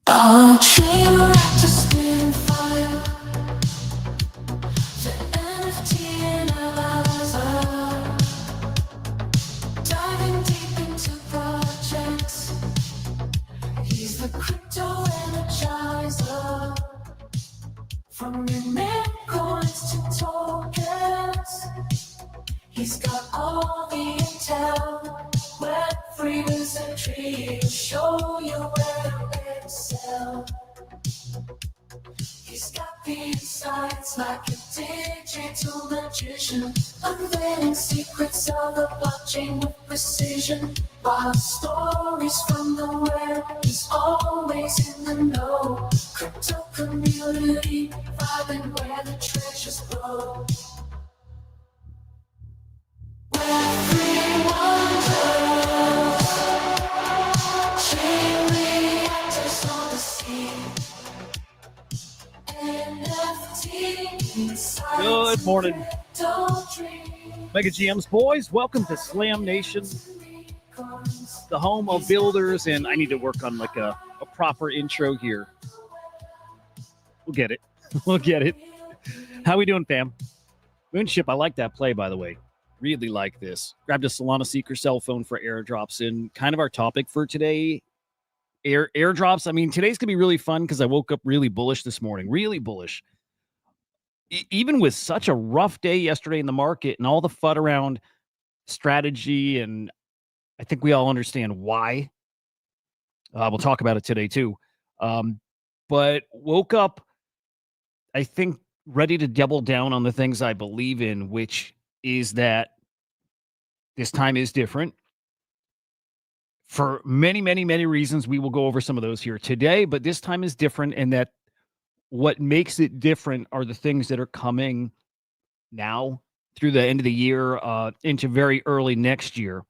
Onchain to spin fire. The NFT analyzer. Diving deep into projects. He's the crypto energizer. From mint coins to tokens. He's got all the intel. Web3 wizardry to show you where to excel. He's got the insights like a digital magician, unveiling secrets of the blockchain with precision. Wild stories from the web, he's always in the know. Crypto community, vibing where the treasures grow. Web3 wonders, chain reactors on the scene. Good morning, Mega GMs boys. Welcome to Slam Nation, the home of builders. And I need to work on like a proper intro here. We'll get it. We'll get it. How we doing, fam? Moonship, I like that play, by the way. Really like this. Grabbed a Solana Seeker cell phone for airdrops, and kind of our topic for today, airdrops. I mean, today's gonna be really fun because I woke up really bullish this morning. Really bullish. Even with such a rough day yesterday in the market and all the FUD around strategy, and I think we all understand why. We'll talk about it today too. But woke up, I think, ready to double down on the things I believe in, which is that this time is different for many, many, many reasons. We will go over some of those here today, but this time is different, and that what makes it different are the things that are coming now through the end of the year into very early next year,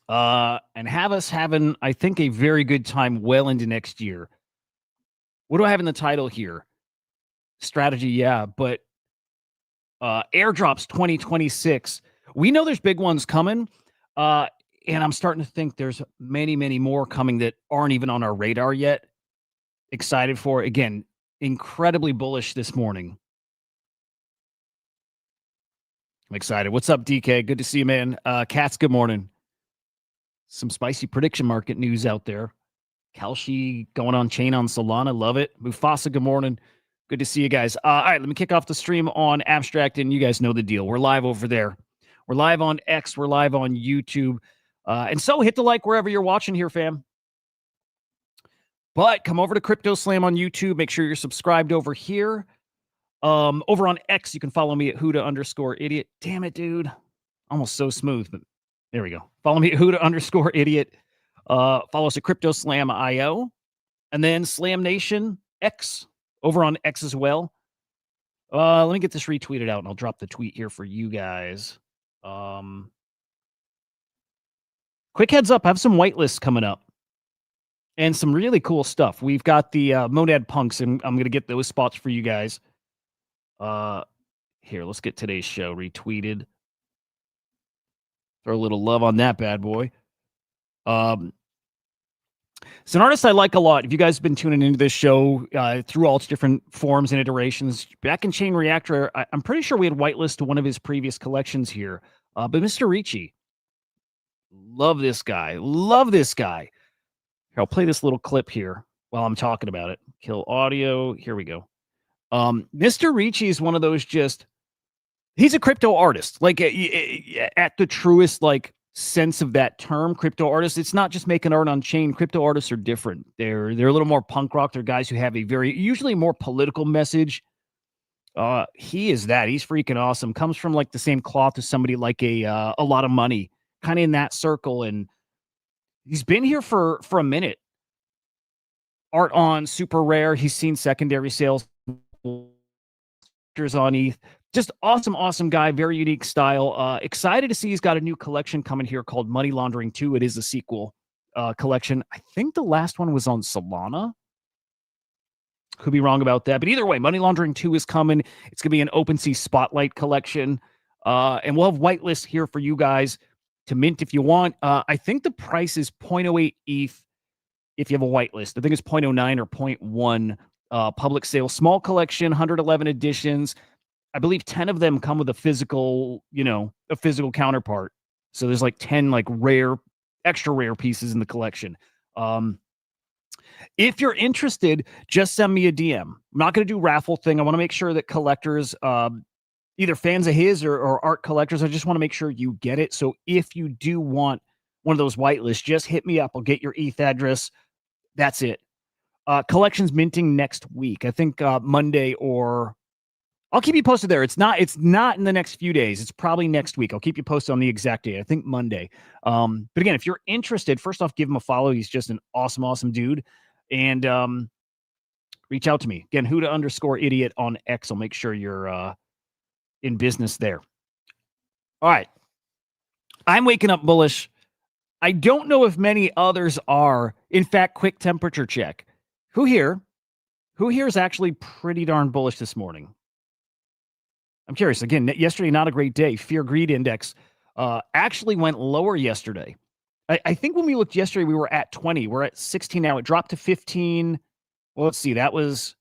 and have us having, I think, a very good time well into next year. What do I have in the title here? Strategy, yeah, but Airdrops 2026. We know there's big ones coming, and I'm starting to think there's many, many more coming that aren't even on our radar yet. Excited for, again, incredibly bullish this morning. I'm excited. What's up, DK? Good to see you, man. Katz, good morning. Some spicy prediction market news out there. Kalshi going on chain on Solana. Love it. Mufasa, good morning. Good to see you guys. All right, let me kick off the stream on Abstract, and you guys know the deal. We're live over there. We're live on X. We're live on YouTube. And so hit the like wherever you're watching here, fam. But come over to CryptoSlam on YouTube. Make sure you're subscribed over here. Over on X, you can follow me at Hudah_idiot. Damn it, dude. Almost so smooth, but there we go. Follow me at Hudah_idiot. Follow us at CryptoSlam.io. And then Slam Nation X over on X as well. Let me get this retweeted out, and I'll drop the tweet here for you guys. Quick heads up, I have some whitelists coming up and some really cool stuff. We've got the Monad Punks, and I'm going to get those spots for you guys. Here, let's get today's show retweeted. Throw a little love on that bad boy. It's an artist I like a lot. If you guys have been tuning into this show through all its different forms and iterations, back in Chain Reactor, I'm pretty sure we had whitelist to one of his previous collections here. But Mr. Ricci, love this guy. Love this guy. Here, I'll play this little clip here while I'm talking about it. Kill audio. Here we go. Mr. Ricci is one of those he's a crypto artist. Like at the truest, sense of that term, crypto artist. It's not just making art on chain. Crypto artists are different. They're a little more punk rock. They're guys who have a usually more political message. He is that. He's freaking awesome. Comes from the same cloth as somebody like a lot of money, kind of in that circle. And he's been here for a minute. Art on super rare. He's seen secondary sales on ETH. Just awesome guy, very unique style. Excited to see he's got a new collection coming here called Money Laundering 2. It is a sequel collection. I think the last one was on Solana. Could be wrong about that. But either way, Money Laundering 2 is coming. It's going to be an OpenSea Spotlight collection. And we'll have whitelist here for you guys to mint if you want. I think the price is 0.08 ETH. if you have a whitelist. I think it's 0.09 or 0.1 public sale. Small collection, 111 editions. I believe 10 of them come with a physical counterpart. So there's like 10 like extra rare pieces in the collection. If you're interested, just send me a DM. I'm not going to do raffle thing. I want to make sure that collectors, either fans of his or art collectors, I just want to make sure you get it. So if you do want one of those whitelists, just hit me up. I'll get your ETH address. That's it. Collections minting next week. I think Monday, or I'll keep you posted there. It's not in the next few days. It's probably next week. I'll keep you posted on the exact date. I think Monday. But again, if you're interested, first off, give him a follow. He's just an awesome dude. And reach out to me. Again, Hudah_idiot on X. I'll make sure you're in business there. All right. I'm waking up bullish. I don't know if many others are. In fact, quick temperature check. Who here is actually pretty darn bullish this morning? I'm curious. Again, yesterday, not a great day. Fear Greed Index actually went lower yesterday. I think when we looked yesterday, we were at 20. We're at 16 now. It dropped to 15. Well, let's see. That was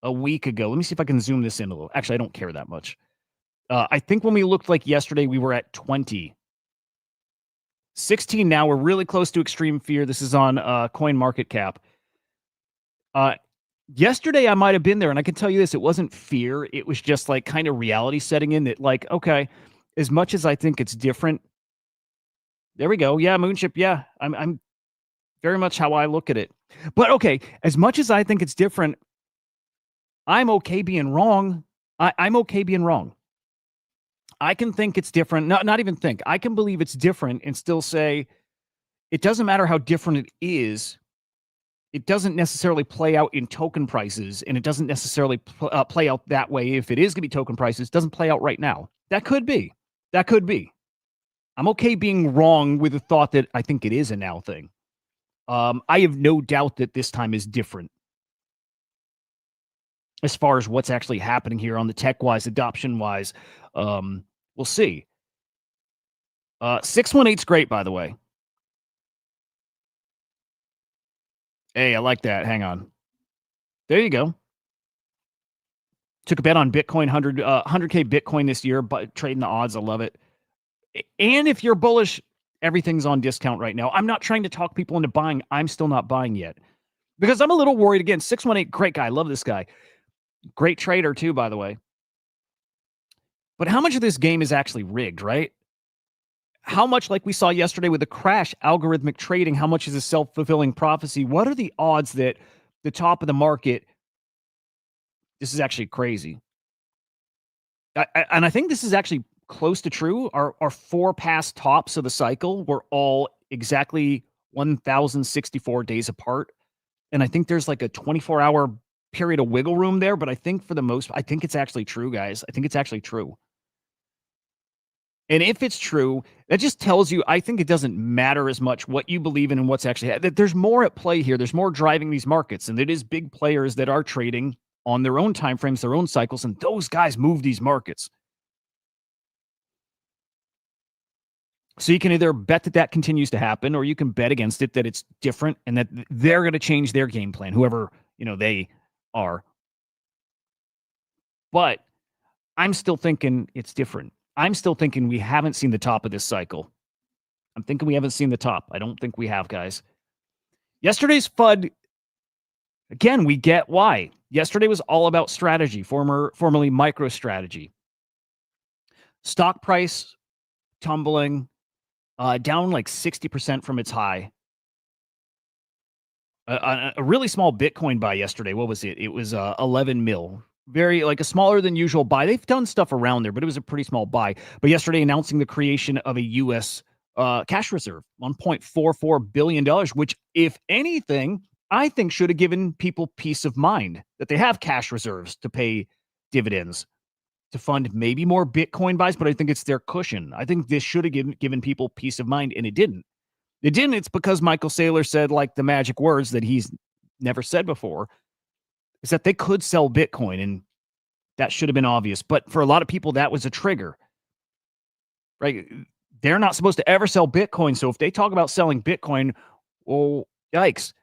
a week ago. Let me see if I can zoom this in a little. Actually, I don't care that much. I think when we looked like yesterday, we were at 20. 16 now. We're really close to extreme fear. This is on Coin Market Cap. Yesterday, I might have been there, and I can tell you this. It wasn't fear. It was just like kind of reality setting in that, like, okay, as much as I think it's different, there we go. Yeah, Moonship. Yeah, I'm very much how I look at it. But okay, as much as I think it's different, I'm okay being wrong. I'm okay being wrong. I can think it's different. Not even think. I can believe it's different and still say it doesn't matter how different it is. It doesn't necessarily play out in token prices, and it doesn't necessarily play out that way. If it is going to be token prices, it doesn't play out right now. That could be. I'm okay being wrong with the thought that I think it is a now thing. I have no doubt that this time is different as far as what's actually happening here on the tech-wise, adoption-wise. We'll see. 618 is great, by the way. Hey, I like that. Hang on. There you go. Took a bet on Bitcoin, 100K Bitcoin this year, but trading the odds. I love it. And if you're bullish, everything's on discount right now. I'm not trying to talk people into buying. I'm still not buying yet because I'm a little worried. Again, 618, great guy. Love this guy. Great trader too, by the way. But how much of this game is actually rigged, right? How much, like we saw yesterday with the crash, algorithmic trading, how much is a self-fulfilling prophecy? What are the odds that the top of the market, this is actually crazy. And I think this is actually close to true. Our four past tops of the cycle were all exactly 1,064 days apart. And I think there's like a 24-hour period of wiggle room there. But I think for the most, I think it's actually true, guys. I think it's actually true. And if it's true, that just tells you, I think it doesn't matter as much what you believe in and what's actually, that there's more at play here. There's more driving these markets. And it is big players that are trading on their own timeframes, their own cycles. And those guys move these markets. So you can either bet that continues to happen, or you can bet against it, that it's different and that they're going to change their game plan, whoever, they are. But I'm still thinking it's different. I'm still thinking we haven't seen the top of this cycle. I'm thinking we haven't seen the top. I don't think we have, guys. Yesterday's FUD, again, we get why. Yesterday was all about strategy, formerly MicroStrategy. Stock price tumbling, down like 60% from its high. A really small Bitcoin buy yesterday. What was it? It was 11 mil. Very like a smaller than usual buy. They've done stuff around there, but it was a pretty small buy. But yesterday announcing the creation of a U.S. Cash reserve, $1.44 billion, which, if anything, I think should have given people peace of mind that they have cash reserves to pay dividends, to fund maybe more Bitcoin buys, but I think it's their cushion. I think this should have given people peace of mind, and it didn't. It didn't. It's because Michael Saylor said, like, the magic words that he's never said before, is that they could sell Bitcoin, and that should have been obvious. But for a lot of people, that was a trigger, right? They're not supposed to ever sell Bitcoin. So if they talk about selling Bitcoin, well, yikes.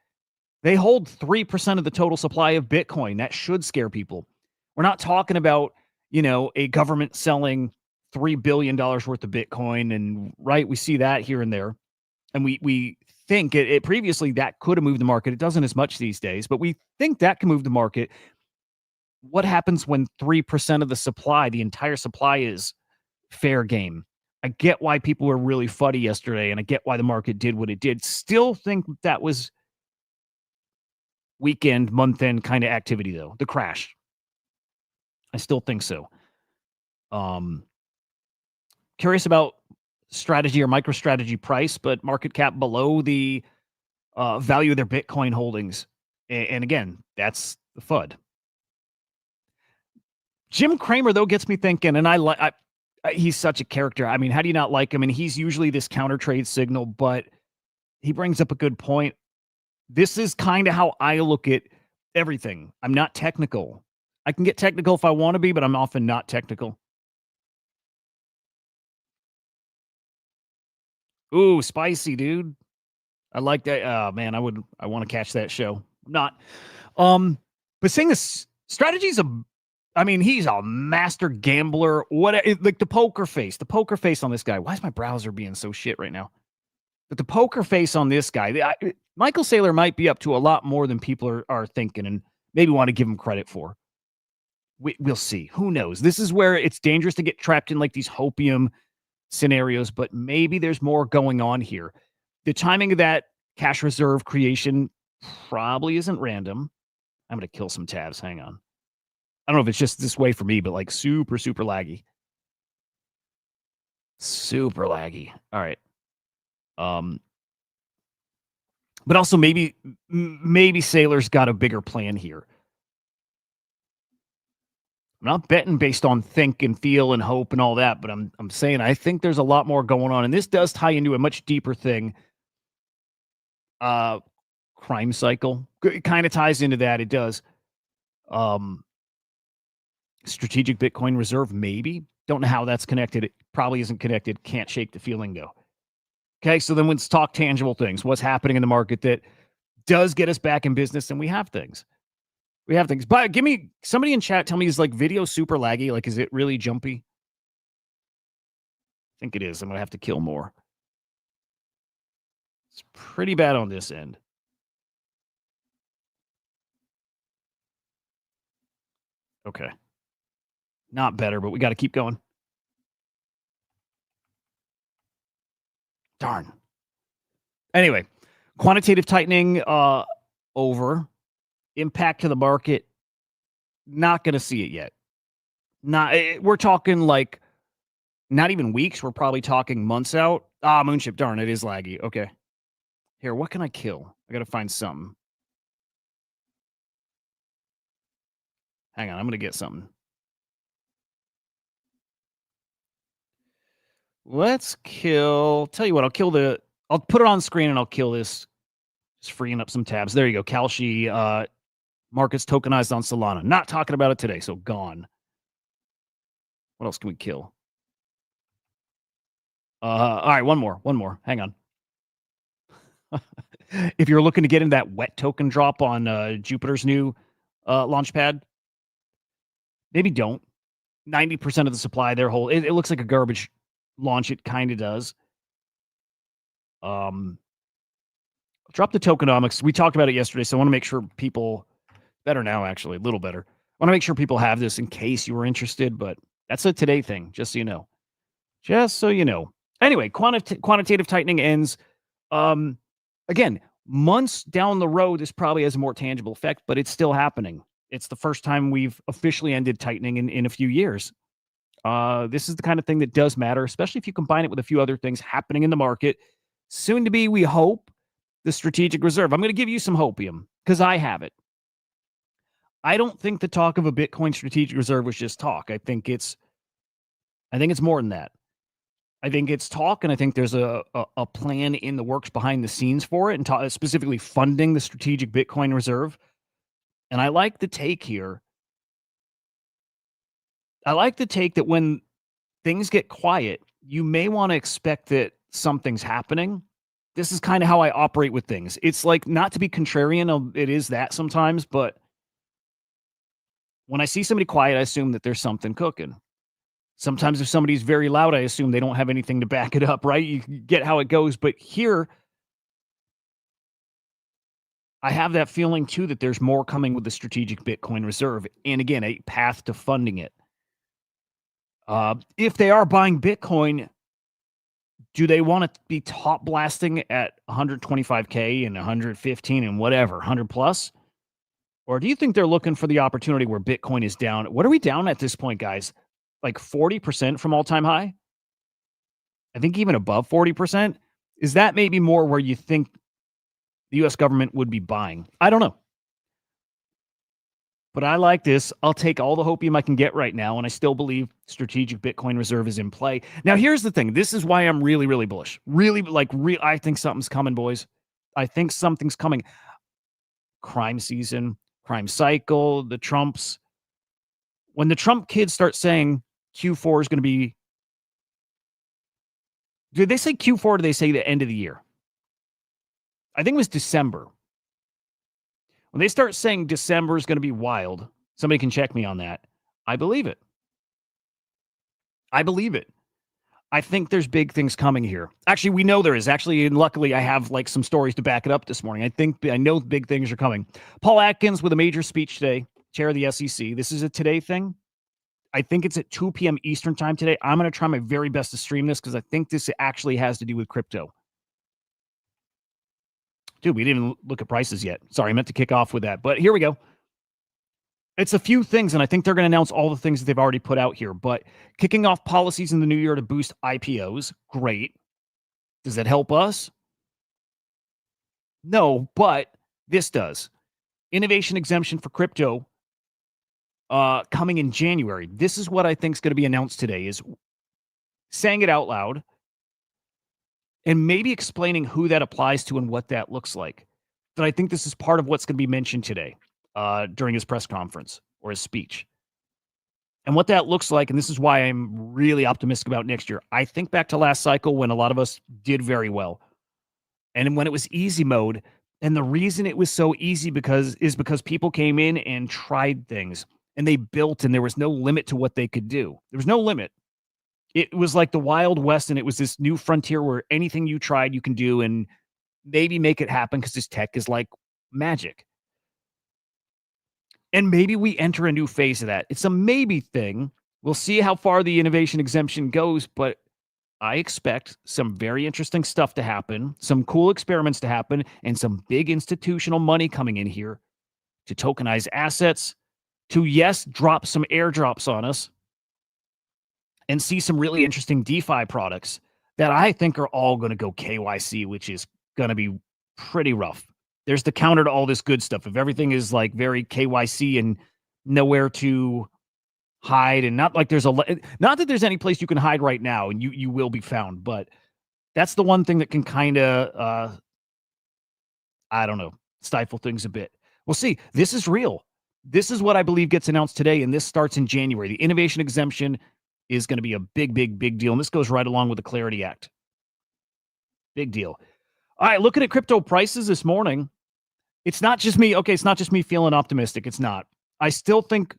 They hold 3% of the total supply of Bitcoin. That should scare people. We're not talking about, a government selling $3 billion worth of Bitcoin. And right, we see that here and there. And we think it previously that could have moved the market. It doesn't as much these days, but we think that can move the market. What happens when 3% of the supply, the entire supply, is fair game? I get why people were really fuddy yesterday, and I get why the market did what it did. Still think that was weekend, month-end kind of activity, though. The crash. I still think so. Curious about strategy or MicroStrategy price, but market cap below the value of their Bitcoin holdings. And again, that's the FUD. Jim Cramer, though, gets me thinking, and he's such a character. I mean, how do you not like him? And he's usually this counter trade signal, but he brings up a good point. This is kind of how I look at everything. I'm not technical. I can get technical if I want to be, but I'm often not technical. Ooh, spicy, dude. I like that. Oh, man, I want to catch that show. Not. But saying this, strategy's he's a master gambler. Like the poker face on this guy. Why is my browser being so shit right now? But the poker face on this guy, Michael Saylor might be up to a lot more than people are thinking, and maybe want to give him credit for. We'll see. Who knows? This is where it's dangerous to get trapped in like these hopium scenarios, but maybe there's more going on here. The timing of that cash reserve creation probably isn't random. I'm going to kill some tabs. Hang on. I don't know if it's just this way for me, but like super, super laggy. Super laggy. All right. But also maybe Saylor's got a bigger plan here. I'm not betting based on think and feel and hope and all that, but I'm saying I think there's a lot more going on, and this does tie into a much deeper thing. Crime cycle. It kind of ties into that. It does. Strategic Bitcoin reserve, maybe. Don't know how that's connected. It probably isn't connected. Can't shake the feeling, though. Okay, so then let's talk tangible things. What's happening in the market that does get us back in business, and we have things. But give me somebody in chat. Tell me, is like video super laggy? Like, is it really jumpy? I think it is. I'm gonna have to kill more. It's pretty bad on this end. Okay, not better, but we got to keep going. Darn. Anyway, quantitative tightening over. Impact to the market, not going to see it yet. We're talking like not even weeks. We're probably talking months out. Moonship, darn, it is laggy. Okay. Here, what can I kill? I got to find something. Hang on, I'm going to get something. Let's kill. Tell you what, I'll put it on screen and I'll kill this. Just freeing up some tabs. There you go. Kalshi, markets tokenized on Solana. Not talking about it today, so gone. What else can we kill? All right, one more. Hang on. If you're looking to get in that wet token drop on Jupiter's new launch pad, maybe don't. 90% of the supply there hold. It looks like a garbage launch. It kind of does. Drop the tokenomics. We talked about it yesterday, so I want to make sure people better now, actually, a little better. I want to make sure people have this in case you were interested, but that's a today thing, just so you know. Just so you know. Anyway, quantitative tightening ends. Again, months down the road, this probably has a more tangible effect, but it's still happening. It's the first time we've officially ended tightening in a few years. This is the kind of thing that does matter, especially if you combine it with a few other things happening in the market. Soon to be, we hope, the strategic reserve. I'm going to give you some hopium because I have it. I don't think the talk of a Bitcoin strategic reserve was just talk. I think it's more than that. I think it's talk, and I think there's a plan in the works behind the scenes for it, and specifically funding the strategic Bitcoin reserve. And I like the take here. I like the take that when things get quiet, you may want to expect that something's happening. this is kind of how I operate with things. It's like, not to be contrarian, it is that sometimes, but when I see somebody quiet, I assume that there's something cooking. Sometimes if somebody's very loud, I assume they don't have anything to back it up, right? You get how it goes. But here, I have that feeling too that there's more coming with the strategic Bitcoin reserve. And again, a path to funding it. If they are buying Bitcoin, do they want to be top blasting at 125K and 115 and whatever, 100 plus? Or do you think they're looking for the opportunity where Bitcoin is down? What are we down at this point, guys? Like 40% from all-time high? I think even above 40%. Is that maybe more where you think the U.S. government would be buying? I don't know. But I like this. I'll take all the hopium I can get right now, and I still believe strategic Bitcoin reserve is in play. Now, here's the thing. This is why I'm really, really bullish. I think something's coming, boys. I think something's coming. Crime season, crime cycle, the Trumps. When the Trump kids start saying Q4 is going to be... Did they say Q4 or did they say the end of the year? I think it was December. When they start saying December is going to be wild, somebody can check me on that. I believe it. I believe it. I think there's big things coming here. Actually, we know there is. Actually, and luckily, I have like some stories to back it up this morning. I know big things are coming. Paul Atkins with a major speech today, chair of the SEC. This is a today thing. I think it's at 2 p.m. Eastern time today. I'm going to try my very best to stream this because I think this actually has to do with crypto. Dude, we didn't even look at prices yet. Sorry, I meant to kick off with that. But here we go. It's a few things, and I think they're going to announce all the things that they've already put out here. But kicking off policies in the new year to boost IPOs, great. Does that help us? No, but this does. Innovation exemption for crypto coming in January. This is what I think is going to be announced today, is saying it out loud and maybe explaining who that applies to and what that looks like. But I think this is part of what's going to be mentioned today during his press conference or his speech. And what that looks like, and this is why I'm really optimistic about next year. I think back to last cycle when a lot of us did very well. And when it was easy mode, and the reason it was so easy is because people came in and tried things and they built, and there was no limit to what they could do. There was no limit. It was like the Wild West, and it was this new frontier where anything you tried, you can do and maybe make it happen because this tech is like magic. And maybe we enter a new phase of that. It's a maybe thing. We'll see how far the innovation exemption goes, but I expect some very interesting stuff to happen, some cool experiments to happen, and some big institutional money coming in here to tokenize assets, to, yes, drop some airdrops on us, and see some really interesting DeFi products that I think are all going to go KYC, which is going to be pretty rough. There's the counter to all this good stuff. If everything is like very KYC and nowhere to hide, and not like not that there's any place you can hide right now and you will be found, but that's the one thing that can kind of, I don't know, stifle things a bit. We'll see. This is real. This is what I believe gets announced today, and this starts in January. The innovation exemption is going to be a big, big, big deal. And this goes right along with the Clarity Act. Big deal. All right, looking at crypto prices this morning, it's not just me. Okay, it's not just me feeling optimistic. It's not. I still think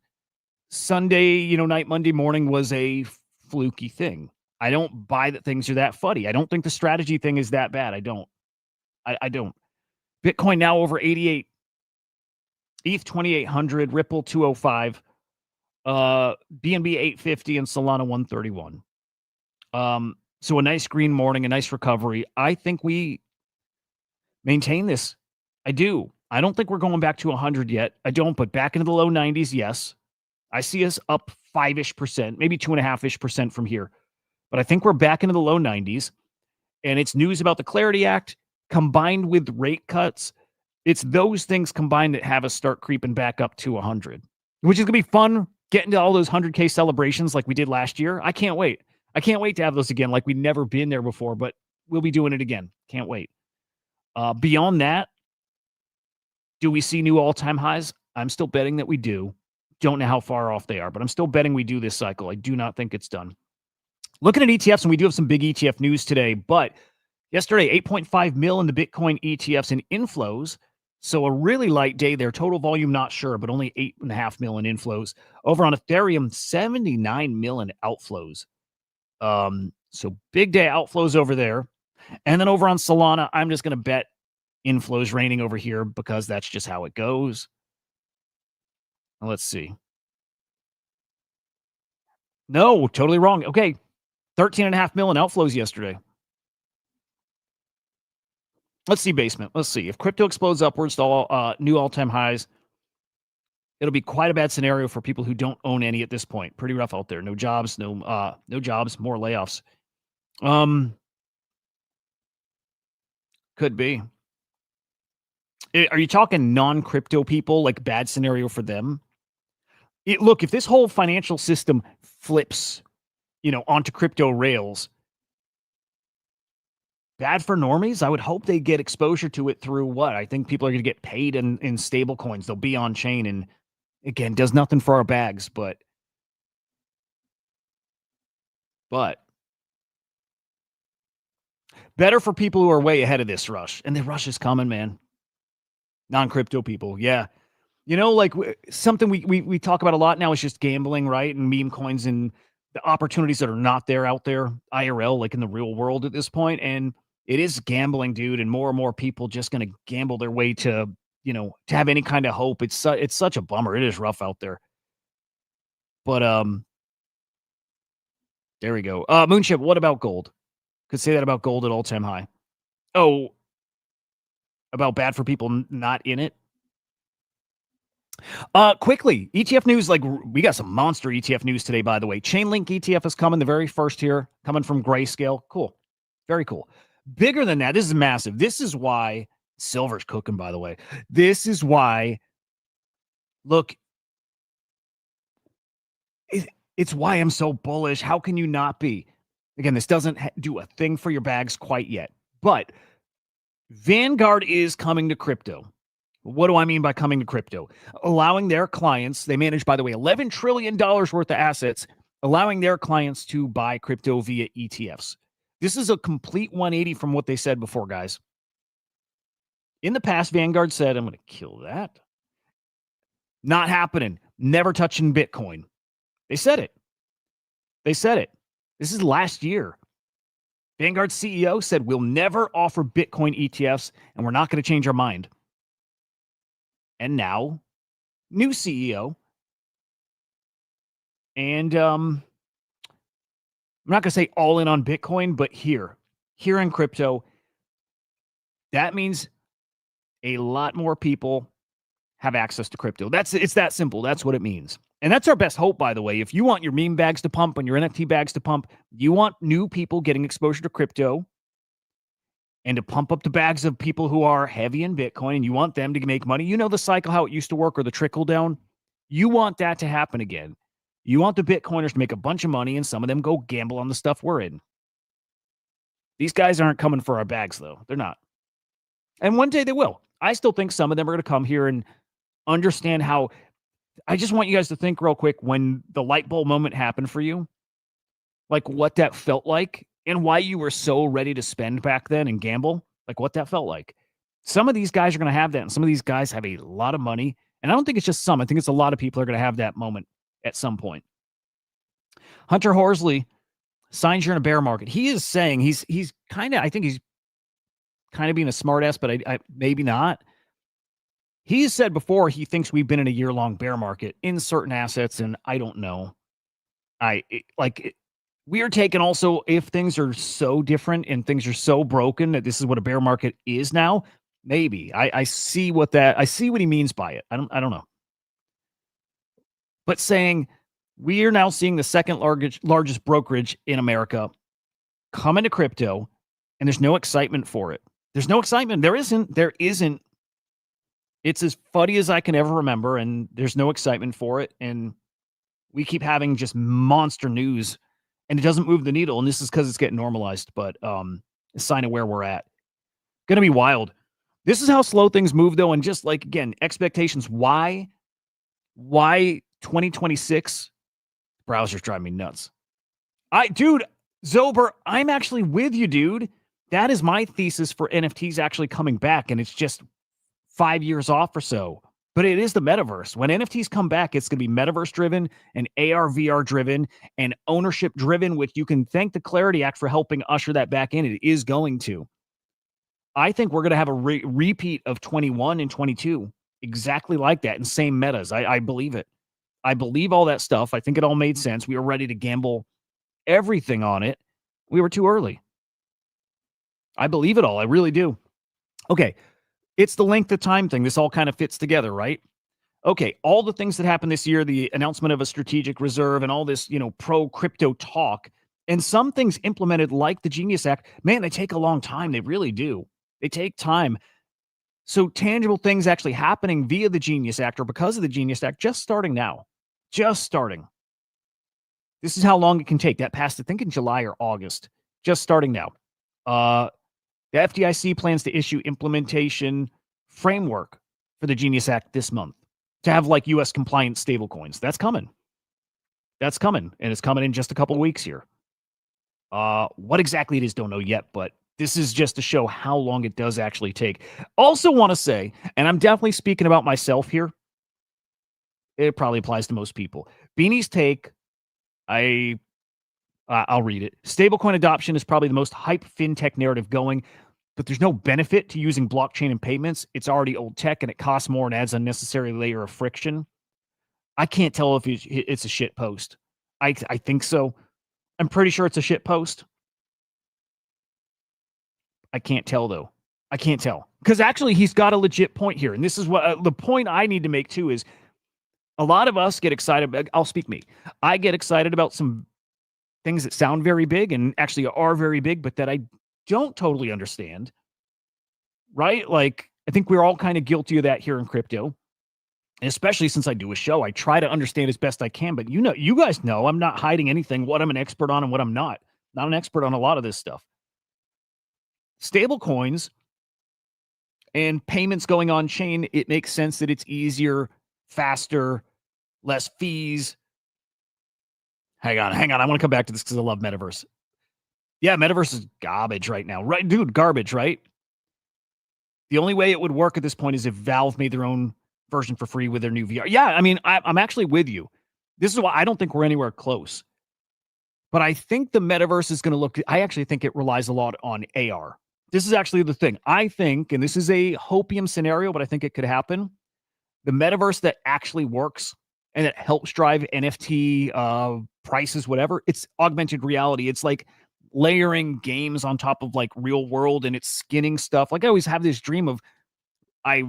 Sunday, night, Monday morning was a fluky thing. I don't buy that things are that fuddy. I don't think the strategy thing is that bad. I don't. I don't. Bitcoin now over 88. ETH 2800, Ripple 205. BNB 850 and Solana 131. So a nice green morning, a nice recovery. I think we maintain this. I do. I don't think we're going back to 100 yet. I don't, but back into the low 90s, yes. I see us up 5-ish%, maybe 2.5-ish% from here. But I think we're back into the low 90s. And it's news about the Clarity Act combined with rate cuts. It's those things combined that have us start creeping back up to 100, which is going to be fun. Getting to all those 100K celebrations like we did last year. I can't wait. I can't wait to have those again like we've never been there before, but we'll be doing it again. Can't wait. Beyond that, do we see new all-time highs? I'm still betting that we do. Don't know how far off they are, but I'm still betting we do this cycle. I do not think it's done. Looking at ETFs, and we do have some big ETF news today, but Yesterday, 8.5 mil in the Bitcoin ETFs and inflows. So a really light day there. Total volume, not sure, but only 8.5 mil in inflows. Over on Ethereum, 79 mil in outflows. So big day outflows over there. And then over on Solana, I'm just going to bet inflows raining over here because that's just how it goes. Let's see. No, totally wrong. Okay. 13.5 mil in outflows yesterday. Let's see basement. Let's see. If crypto explodes upwards to all new all-time highs, it'll be quite a bad scenario for people who don't own any at this point. Pretty rough out there. No jobs, no jobs, more layoffs. Could be. Are you talking non-crypto people, like bad scenario for them? Look, if this whole financial system flips, onto crypto rails, bad for normies. I would hope they get exposure to it through what? I think people are going to get paid in stable coins. They'll be on chain, and again, does nothing for our bags, but better for people who are way ahead of this rush. And the rush is coming, man. Non-crypto people. Yeah. Like something we talk about a lot now is just gambling, right? And meme coins and the opportunities that are not there out there, IRL, like in the real world at this point. And it is gambling, dude. And more people just going to gamble their way to, to have any kind of hope. It's such a bummer. It is rough out there. But there we go. Moonship, what about gold? Could say that about gold at all-time high. Oh, about bad for people not in it? Quickly, ETF news, like we got some monster ETF news today, by the way. Chainlink ETF is coming, the very first here, coming from Grayscale. Cool. Very cool. Bigger than that, this is massive. This is why silver's cooking, by the way. This is why, look, it's why I'm so bullish. How can you not be? Again, this doesn't do a thing for your bags quite yet, but Vanguard is coming to crypto. What do I mean by coming to crypto? Allowing their clients, they manage, by the way, $11 trillion worth of assets, allowing their clients to buy crypto via ETFs. This is a complete 180 from what they said before, guys. In the past, Vanguard said, I'm going to kill that. Not happening. Never touching Bitcoin. They said it. This is last year. Vanguard's CEO said, we'll never offer Bitcoin ETFs, and we're not going to change our mind. And now, new CEO. And I'm not going to say all in on Bitcoin, but here in crypto, that means a lot more people have access to crypto. It's that simple. That's what it means. And that's our best hope, by the way. If you want your meme bags to pump and your NFT bags to pump, you want new people getting exposure to crypto and to pump up the bags of people who are heavy in Bitcoin, and you want them to make money. You know the cycle, how it used to work, or the trickle down. You want that to happen again. You want the Bitcoiners to make a bunch of money, and some of them go gamble on the stuff we're in. These guys aren't coming for our bags, though. They're not. And one day they will. I still think some of them are going to come here and understand how. I just want you guys to think real quick when the light bulb moment happened for you, like what that felt like and why you were so ready to spend back then and gamble, like what that felt like. Some of these guys are going to have that, and some of these guys have a lot of money. And I don't think it's just some. I think it's a lot of people are going to have that moment at some point. Hunter Horsley, signs you're in a bear market. He is saying he's kind of, I think he's kind of being a smartass, but I maybe not. He said before he thinks we've been in a year-long bear market in certain assets, and I don't know. We are taking also, if things are so different and things are so broken that this is what a bear market is now, maybe. I see what he means by it. I don't know. But saying we are now seeing the second largest brokerage in America come into crypto, and there's no excitement for it. There's no excitement. There isn't. It's as funny as I can ever remember, and there's no excitement for it. And we keep having just monster news, and it doesn't move the needle. And this is because it's getting normalized, but a sign of where we're at. Going to be wild. This is how slow things move, though. And just like, again, expectations. Why 2026? Browsers drive me nuts. Dude, Zober, I'm actually with you, dude. That is my thesis for NFTs actually coming back, and it's just 5 years off or so. But it is the metaverse. When NFTs come back, it's going to be metaverse driven and AR, VR driven and ownership driven, which you can thank the Clarity Act for helping usher that back in. It is going to. I think we're going to have a repeat of 21 and 22, exactly like that, and same metas. I believe it. I believe all that stuff. I think it all made sense. We were ready to gamble everything on it. We were too early. I believe it all. I really do. Okay. It's the length of time thing. This all kind of fits together, right? Okay. All the things that happened this year, the announcement of a strategic reserve and all this, pro crypto talk, and some things implemented like the Genius Act, man, they take a long time. They really do. They take time. So tangible things actually happening via the Genius Act or because of the Genius Act, just starting now. Just starting. This is how long it can take. That passed, I think, in July or August. Just starting now. The FDIC plans to issue implementation framework for the Genius Act this month to have like U.S. compliant stablecoins. That's coming. That's coming. And it's coming in just a couple of weeks here. What exactly it is, don't know yet, but this is just to show how long it does actually take. Also want to say, and I'm definitely speaking about myself here. It probably applies to most people. Beanie's take, I'll read it. Stablecoin adoption is probably the most hype fintech narrative going, but there's no benefit to using blockchain and payments. It's already old tech and it costs more and adds unnecessary layer of friction. I can't tell if it's a shit post. I think so. I'm pretty sure it's a shit post. I can't tell, though. I can't tell. Because actually, he's got a legit point here. And this is what the point I need to make, too, is a lot of us get excited. I'll speak me. I get excited about some things that sound very big and actually are very big, but that I don't totally understand. Right? Like, I think we're all kind of guilty of that here in crypto. And especially since I do a show, I try to understand as best I can. But you guys know I'm not hiding anything, what I'm an expert on and what I'm not. Not an expert on a lot of this stuff. Stable coins and payments going on chain, it makes sense that it's easier, faster, less fees. Hang on. I want to come back to this because I love metaverse. Yeah, metaverse is garbage right now. Right, dude, garbage, right? The only way it would work at this point is if Valve made their own version for free with their new VR. Yeah, I mean, I'm actually with you. This is why I don't think we're anywhere close. But I think the metaverse is going to look, I actually think it relies a lot on AR. This is actually the thing. I think, and this is a hopium scenario, but I think it could happen. The metaverse that actually works and that helps drive NFT prices, whatever, it's augmented reality. It's like layering games on top of like real world and it's skinning stuff. Like I always have this dream of I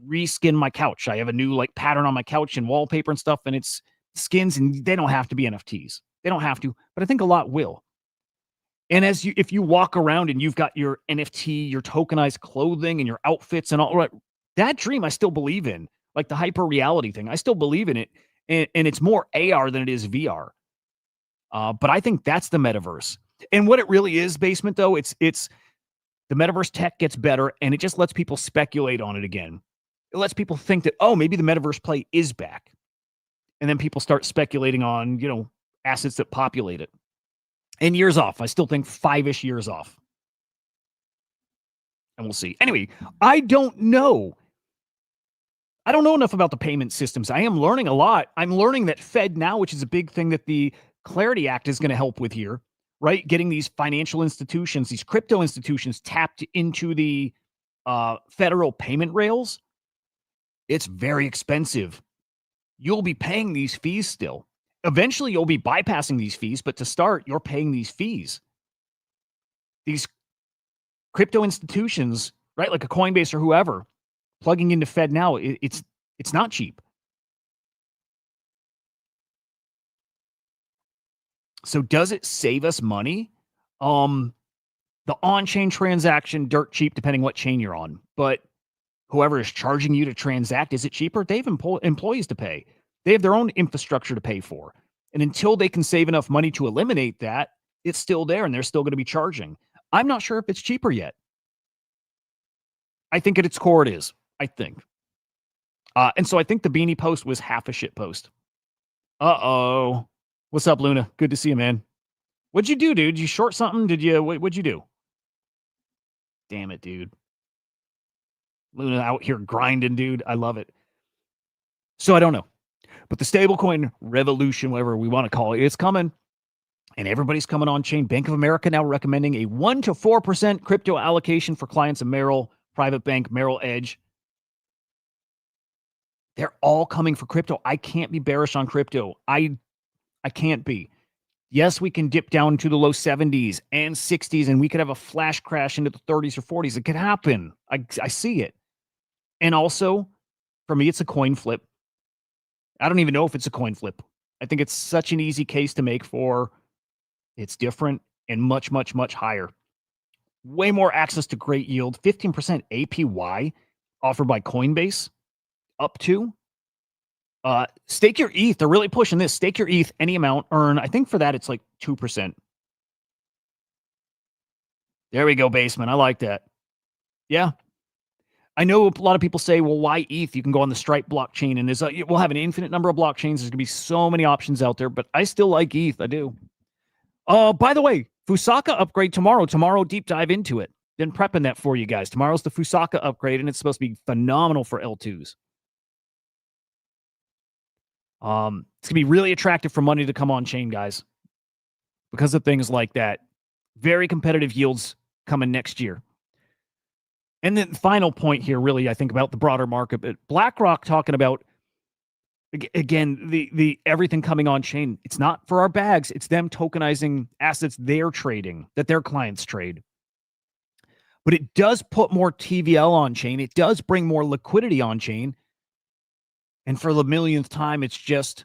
reskin my couch. I have a new like pattern on my couch and wallpaper and stuff, and it's skins, and they don't have to be NFTs. They don't have to, but I think a lot will. And if you walk around and you've got your NFT, your tokenized clothing and your outfits and all right, that dream I still believe in, like the hyper reality thing. I still believe in it. And it's more AR than it is VR. But I think that's the metaverse. And what it really is, Basement, though, it's the metaverse tech gets better and it just lets people speculate on it again. It lets people think that, oh, maybe the metaverse play is back. And then people start speculating on, assets that populate it. And years off. I still think 5-ish years off. And we'll see. Anyway, I don't know enough about the payment systems. I am learning a lot. I'm learning that FedNow, which is a big thing that the Clarity Act is going to help with here, right? Getting these financial institutions, these crypto institutions tapped into the federal payment rails. It's very expensive. You'll be paying these fees still. Eventually, you'll be bypassing these fees, but to start, you're paying these fees. These crypto institutions, right, like a Coinbase or whoever, plugging into FedNow, it's not cheap. So does it save us money? The on-chain transaction, dirt cheap, depending what chain you're on. But whoever is charging you to transact, is it cheaper? They have employees to pay. They have their own infrastructure to pay for. And until they can save enough money to eliminate that, it's still there and they're still going to be charging. I'm not sure if it's cheaper yet. I think at its core it is. I think. And so I think the Beanie post was half a shit post. Uh-oh. What's up, Luna? Good to see you, man. What'd you do, dude? You short something? What'd you do? Damn it, dude. Luna out here grinding, dude. I love it. So I don't know. But the stablecoin revolution, whatever we want to call it, it's coming. And everybody's coming on chain. Bank of America now recommending a 1 to 4% crypto allocation for clients of Merrill, Private Bank, Merrill Edge. They're all coming for crypto. I can't be bearish on crypto. I can't be. Yes, we can dip down to the low 70s and 60s, and we could have a flash crash into the 30s or 40s. It could happen. I see it. And also, for me, it's a coin flip. I don't even know if it's a coin flip. I think it's such an easy case to make for it's different and much, much, much higher. Way more access to great yield. 15% APY offered by Coinbase up to. Stake your ETH. They're really pushing this. Stake your ETH, any amount, earn. I think for that, it's like 2%. There we go, Basement. I like that. Yeah. I know a lot of people say, well, why ETH? You can go on the Stripe blockchain, and we'll have an infinite number of blockchains. There's going to be so many options out there, but I still like ETH. I do. By the way, Fusaka upgrade tomorrow. Tomorrow, deep dive into it. Been prepping that for you guys. Tomorrow's the Fusaka upgrade, and it's supposed to be phenomenal for L2s. It's going to be really attractive for money to come on chain, guys, because of things like that. Very competitive yields coming next year. And then the final point here, really, I think about the broader market, but BlackRock talking about, again, the everything coming on chain. It's not for our bags. It's them tokenizing assets they're trading, that their clients trade. But it does put more TVL on chain. It does bring more liquidity on chain. And for the millionth time, it's just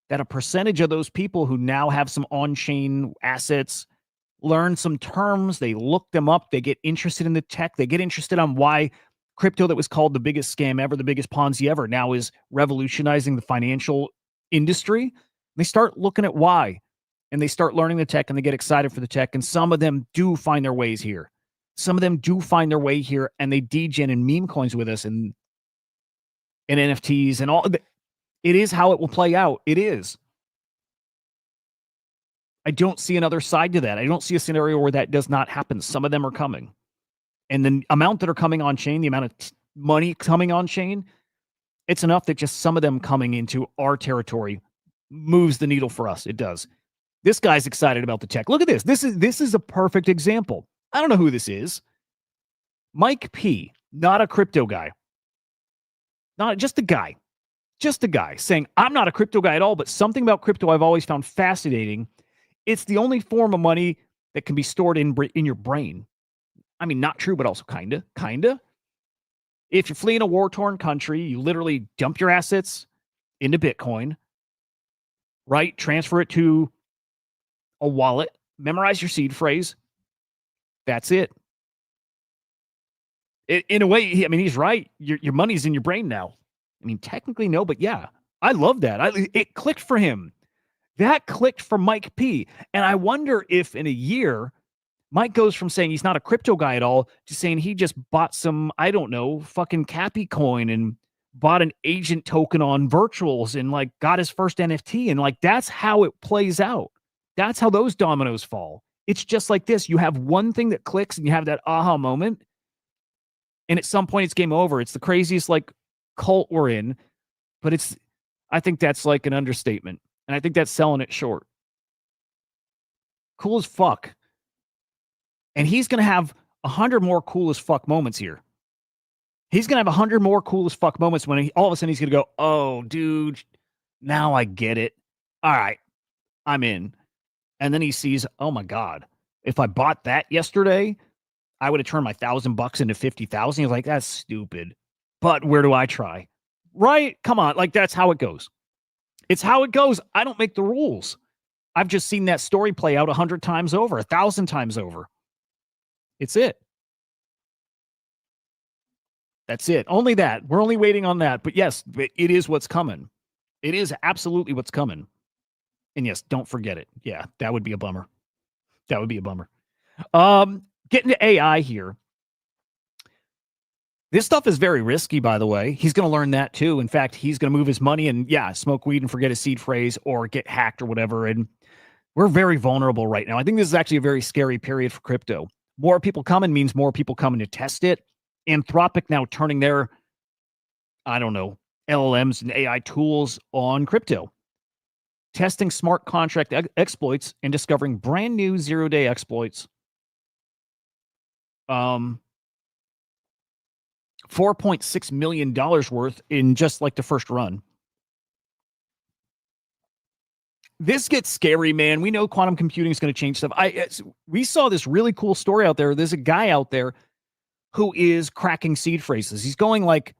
that a percentage of those people who now have some on-chain assets learn some terms, they look them up, they get interested in the tech, they get interested on why crypto that was called the biggest scam ever, the biggest Ponzi ever, now is revolutionizing the financial industry. They start looking at why, and they start learning the tech, and they get excited for the tech, and some of them do find their ways here. Some of them do find their way here, and they degen and meme coins with us and NFTs and all. It is how it will play out. It is. I don't see another side to that. I don't see a scenario where that does not happen. Some of them are coming. And the amount that are coming on chain, the amount of money coming on chain, it's enough that just some of them coming into our territory moves the needle for us. It does. This guy's excited about the tech. Look at this. This is a perfect example. I don't know who this is. Mike P, not a crypto guy. Not just a guy. Just a guy saying, I'm not a crypto guy at all, but something about crypto I've always found fascinating. It's the only form of money that can be stored in your brain. I mean, not true, but also kinda. If you're fleeing a war-torn country, you literally dump your assets into Bitcoin, right? Transfer it to a wallet, memorize your seed phrase. That's it. In a way, I mean, he's right. Your money's in your brain now. I mean, technically no, but yeah, I love that. It clicked for him. That clicked for Mike P. And I wonder if in a year, Mike goes from saying he's not a crypto guy at all to saying he just bought some, I don't know, fucking Cappy coin and bought an agent token on virtuals and like got his first NFT. And like, that's how it plays out. That's how those dominoes fall. It's just like this. You have one thing that clicks and you have that aha moment. And at some point it's game over. It's the craziest like cult we're in, but I think that's like an understatement. And I think that's selling it short. Cool as fuck. And he's going to have 100 more cool as fuck moments here. He's going to have 100 more cool as fuck moments when all of a sudden he's going to go, oh, dude, now I get it. All right, I'm in. And then he sees, oh my God, if I bought that yesterday, I would have turned my $1,000 into 50,000. He's like, that's stupid. But where do I try? Right? Come on. Like, that's how it goes. It's how it goes. I don't make the rules. I've just seen that story play out 100 times over, 1,000 times over. It's it. That's it. Only that. We're only waiting on that. But yes, it is what's coming. It is absolutely what's coming. And yes, don't forget it. Yeah, that would be a bummer. That would be a bummer. Getting to AI here. This stuff is very risky, by the way. He's going to learn that too. In fact, he's going to move his money and, yeah, smoke weed and forget his seed phrase or get hacked or whatever. And we're very vulnerable right now. I think this is actually a very scary period for crypto. More people coming means more people coming to test it. Anthropic now turning their, I don't know, LLMs and AI tools on crypto. Testing smart contract exploits and discovering brand new zero-day exploits. $4.6 million worth in just like the first run. This gets scary, man. We know quantum computing is going to change stuff. We saw this really cool story out there. There's a guy out there who is cracking seed phrases. He's going like,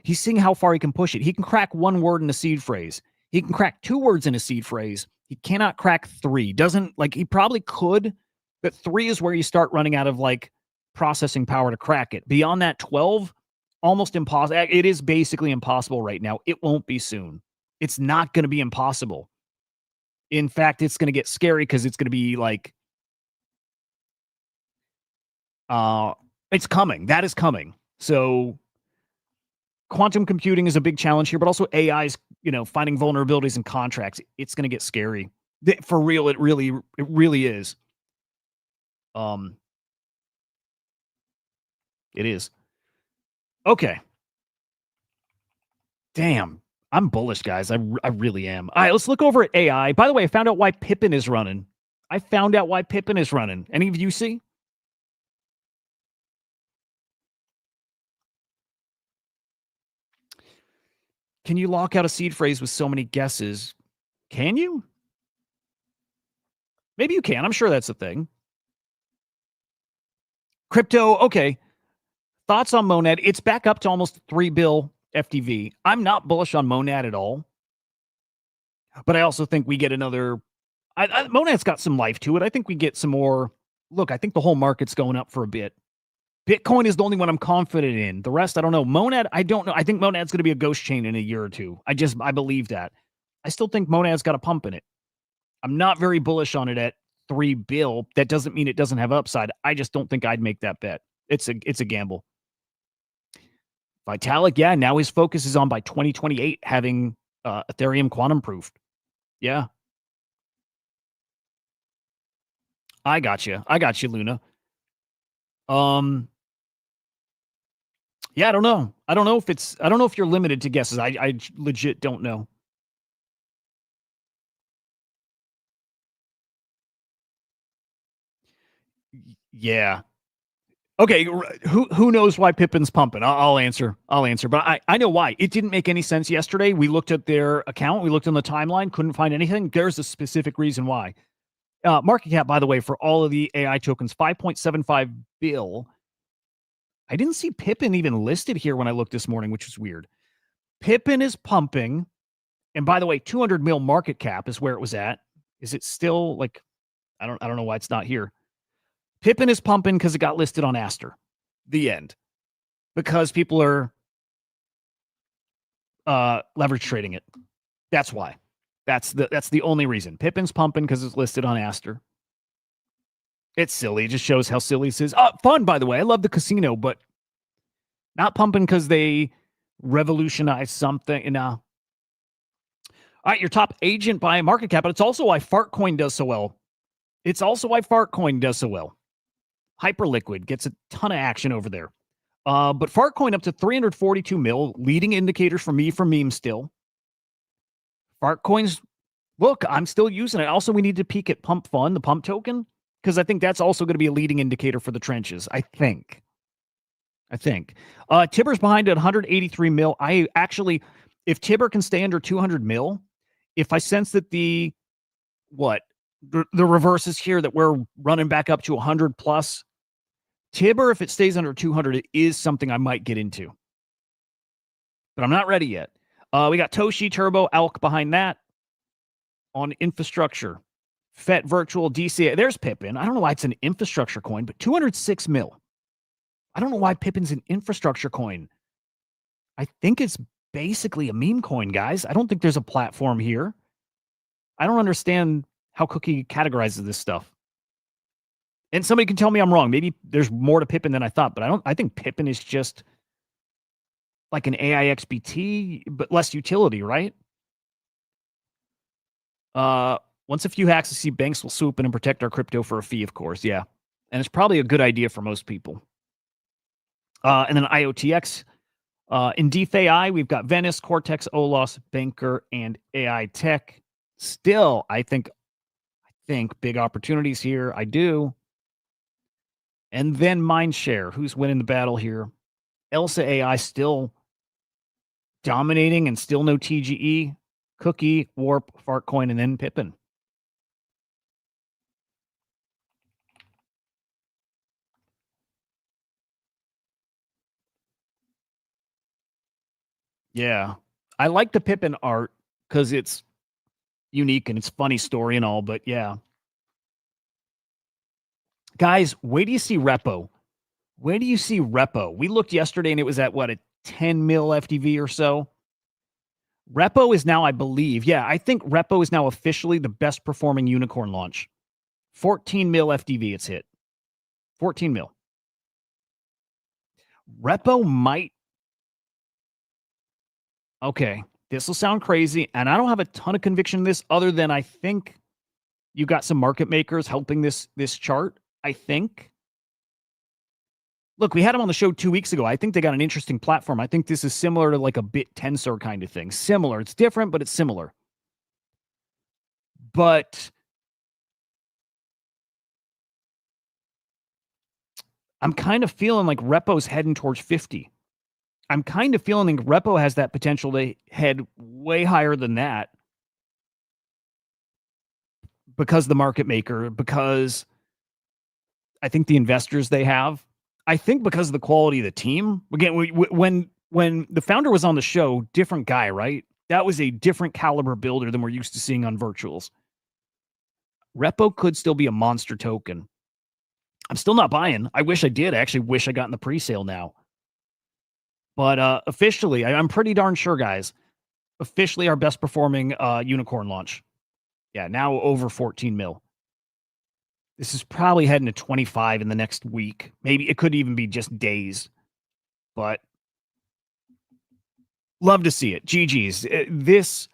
he's seeing how far he can push it. He can crack one word in a seed phrase. He can crack two words in a seed phrase. He cannot crack three. Doesn't like, he probably could, but three is where you start running out of like processing power to crack it. Beyond that, 12, almost impossible. It is basically impossible right now. It won't be soon. It's not going to be impossible. In fact, it's going to get scary because it's going to be like, it's coming. That is coming. So quantum computing is a big challenge here, but also AI's, finding vulnerabilities in contracts. It's going to get scary. For real, it really is. It is. Okay. Damn. I'm bullish, guys. I really am. All right, let's look over at AI. By the way, I found out why Pippin is running. Any of you see? Can you lock out a seed phrase with so many guesses? Can you? Maybe you can. I'm sure that's a thing. Crypto, okay. Thoughts on Monad? It's back up to almost 3 bill FTV. I'm not bullish on Monad at all. But I also think we get another... Monad's got some life to it. I think we get some more... Look, I think the whole market's going up for a bit. Bitcoin is the only one I'm confident in. The rest, I don't know. Monad, I don't know. I think Monad's going to be a ghost chain in a year or two. I believe that. I still think Monad's got a pump in it. I'm not very bullish on it at 3 bill. That doesn't mean it doesn't have upside. I just don't think I'd make that bet. It's a gamble. Vitalik, yeah, now his focus is on by 2028 having Ethereum quantum proofed. Yeah. I got you, Luna. Yeah, I don't know. I don't know if you're limited to guesses. I legit don't know. Yeah. Okay, who knows why Pippin's pumping? I'll answer. But I know why. It didn't make any sense yesterday. We looked at their account. We looked on the timeline. Couldn't find anything. There's a specific reason why. Market cap, by the way, for all of the AI tokens, 5.75 bill. I didn't see Pippin even listed here when I looked this morning, which is weird. Pippin is pumping. And by the way, 200 mil market cap is where it was at. Is it still like, I don't know why it's not here. Pippin is pumping because it got listed on Aster. The end. Because people are leverage trading it. That's why. That's the only reason. Pippin's pumping because it's listed on Aster. It's silly. It just shows how silly this is. Fun, by the way. I love the casino, but not pumping because they revolutionized something. No. All right, your top agent by market cap, but it's also why Fartcoin does so well. Hyperliquid gets a ton of action over there. But Fartcoin up to 342 mil, leading indicators for me for meme still. Fartcoins, look, I'm still using it. Also, we need to peek at Pump Fund, the pump token, because I think that's also going to be a leading indicator for the trenches. I think. Tibber's behind at 183 mil. I actually, if Tibber can stay under 200 mil, if I sense that the reverse is here, that we're running back up to 100 plus, Tibber, if it stays under 200, it is something I might get into. But I'm not ready yet. We got Toshi, Turbo, Alk behind that. On infrastructure, FET, Virtual, DCA. There's Pippin. I don't know why it's an infrastructure coin, but 206 mil. I don't know why Pippin's an infrastructure coin. I think it's basically a meme coin, guys. I don't think there's a platform here. I don't understand how Cookie categorizes this stuff. And somebody can tell me I'm wrong. Maybe there's more to Pippin than I thought, but I think Pippin is just like an AI XBT, but less utility, right? Once a few hacks to see banks will swoop in and protect our crypto for a fee, of course. Yeah. And it's probably a good idea for most people. And then IOTX. In DeFi, we've got Venice, Cortex, Olos, Banker, and AI Tech. Still, I think big opportunities here. I do. And then Mindshare, who's winning the battle here. Elsa AI still dominating and still no TGE. Cookie, Warp, Fartcoin, and then Pippin. Yeah. I like the Pippin art because it's unique and it's funny story and all, but yeah. Guys, wait do you see Repo? Where do you see Repo? We looked yesterday and it was at what, a 10 mil FTV or so? Repo is now, I believe, I think Repo is now officially the best performing unicorn launch. 14 mil FTV it's hit. 14 mil. Repo might. Okay, this will sound crazy, and I don't have a ton of conviction in this other than I think you got some market makers helping this chart, I think. Look, we had them on the show 2 weeks ago. I think they got an interesting platform. I think this is similar to like a bit tensor kind of thing. Similar. It's different, but it's similar. But I'm kind of feeling like Repo's heading towards 50. I'm kind of feeling like Repo has that potential to head way higher than that because the market maker, because I think the investors they have, I think because of the quality of the team. Again, when the founder was on the show, different guy, right? That was a different caliber builder than we're used to seeing on virtuals. Repo could still be a monster token. I'm still not buying. I wish I did. I actually wish I got in the pre-sale now. But officially, I'm pretty darn sure, guys, officially our best performing unicorn launch. Yeah, now over 14 mil. This is probably heading to 25 in the next week. Maybe it could even be just days. But love to see it. GG's. This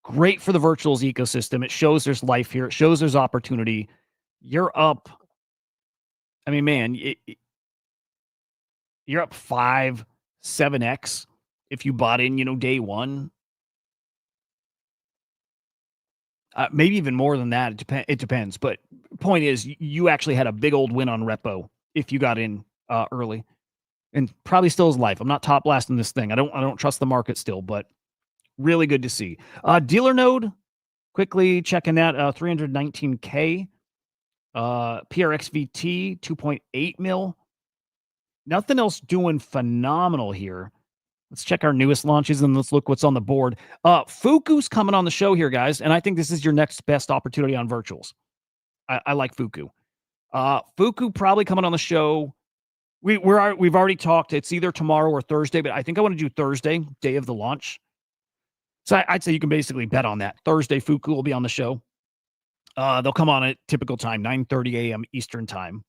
great for the virtuals ecosystem. It shows there's life here. It shows there's opportunity. You're up. I mean, man, you're up 7x if you bought in, day one. Maybe even more than that. It depends. But point is, you actually had a big old win on Repo if you got in early, and probably still is life. I'm not top blasting this thing. I don't trust the market still, but really good to see. Dealer node, quickly checking that 319K. PRXVT 2.8 mil. Nothing else doing phenomenal here. Let's check our newest launches and let's look what's on the board. Fuku's coming on the show here, guys, and I think this is your next best opportunity on virtuals. I like Fuku. Fuku probably coming on the show. We've already talked. It's either tomorrow or Thursday, but I think I want to do Thursday, day of the launch. So I'd say you can basically bet on that. Thursday, Fuku will be on the show. They'll come on at typical time, 9:30 a.m. Eastern time.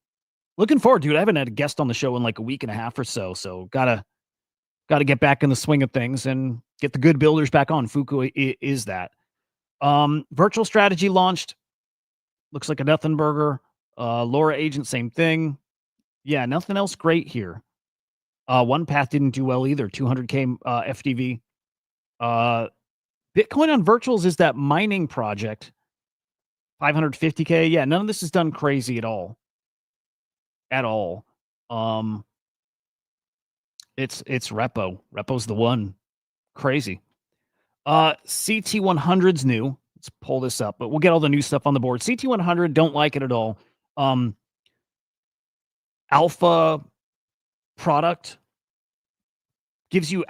Looking forward to it. I haven't had a guest on the show in like a week and a half or so, so gotta get back in the swing of things and get the good builders back on. Fuku is that. Virtual strategy launched. Looks like a nothing burger. Laura Agent, same thing. Yeah, nothing else great here. One Path didn't do well either. 200K FDV. Bitcoin on virtuals is that mining project. 550K. Yeah, none of this is done crazy at all. At all. It's Repo. Repo's the one. Crazy. CT100's new. Let's pull this up, but we'll get all the new stuff on the board. CT100, don't like it at all. Alpha product gives you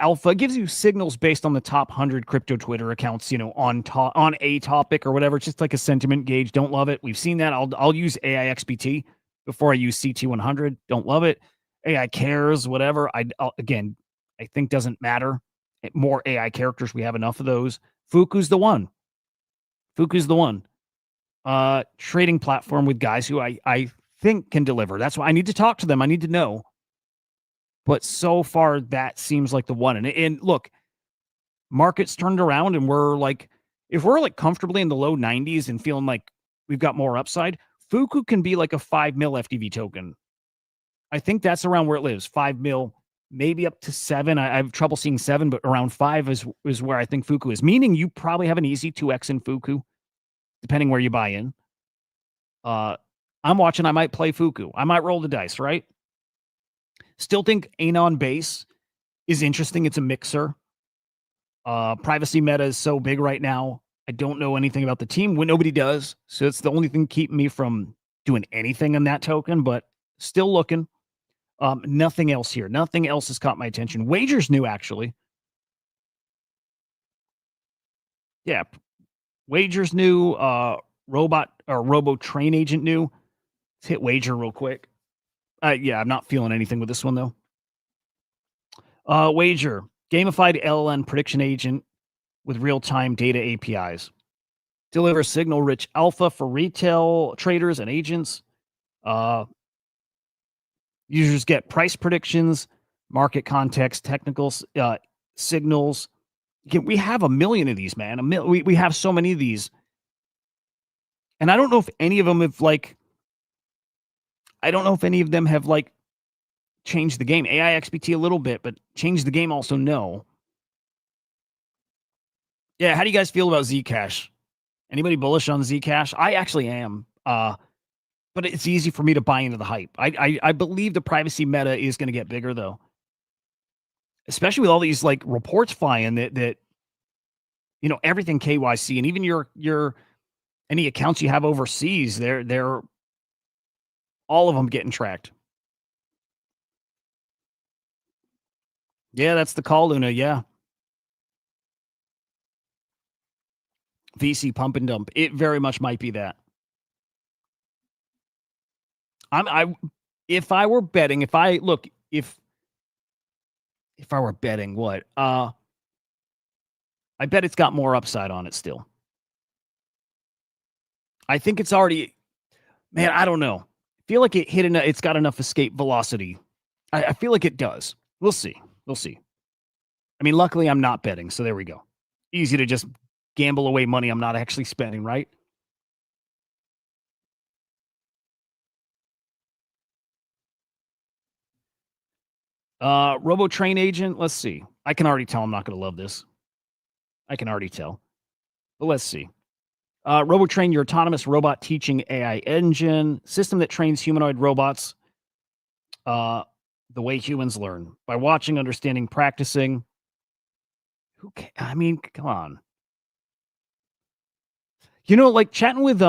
signals based on the top 100 crypto Twitter accounts, on a topic or whatever. It's just like a sentiment gauge. Don't love it. We've seen that. I'll use AIXBT before I use CT100. Don't love it. AI cares, whatever. I think doesn't matter. More AI characters. We have enough of those. Fuku's the one. Trading platform with guys who I think can deliver. That's why I need to talk to them. I need to know. But so far, that seems like the one. And look, market's turned around, and if we're comfortably in the low 90s and feeling like we've got more upside, Fuku can be like a 5 mil FTV token. I think that's around where it lives. 5 mil, maybe up to 7. I have trouble seeing 7, but around 5 is where I think Fuku is. Meaning you probably have an easy 2x in Fuku, depending where you buy in. I'm watching. I might play Fuku. I might roll the dice, right? Still think Anon Base is interesting. It's a mixer. Privacy meta is so big right now. I don't know anything about the team. When nobody does. So it's the only thing keeping me from doing anything on that token, but still looking. Nothing else here. Nothing else has caught my attention. Wagers new, actually. Yeah. Wagers new. Robot or Robo Train Agent new. Let's hit Wager real quick. Yeah, I'm not feeling anything with this one, though. Wager. Gamified LLM prediction agent with real-time data APIs. Delivers signal-rich alpha for retail traders and agents. Users get price predictions, market context, technical signals. We have a million of these, man. We have so many of these. And I don't know if any of them have changed the game. AI XBT a little bit, but changed the game also no. Yeah, how do you guys feel about Zcash? Anybody bullish on Zcash? I actually am. But it's easy for me to buy into the hype. I believe the privacy meta is going to get bigger, though. Especially with all these like reports flying that everything KYC, and even your any accounts you have overseas, they're all of them getting tracked. Yeah, that's the call, Luna. Yeah. VC pump and dump. It very much might be that. If I were betting, if I were betting, what? I bet it's got more upside on it still. I think it's already, man, I don't know. I feel like it's got enough escape velocity. I feel like it does. We'll see. I mean, luckily I'm not betting, so there we go. Easy to just gamble away money I'm not actually spending, right? Robo Train Agent, let's see. I can already tell I'm not going to love this. I can already tell. But let's see. RoboTrain, your autonomous robot teaching AI engine, system that trains humanoid robots the way humans learn by watching, understanding, practicing. I mean, come on. Like chatting with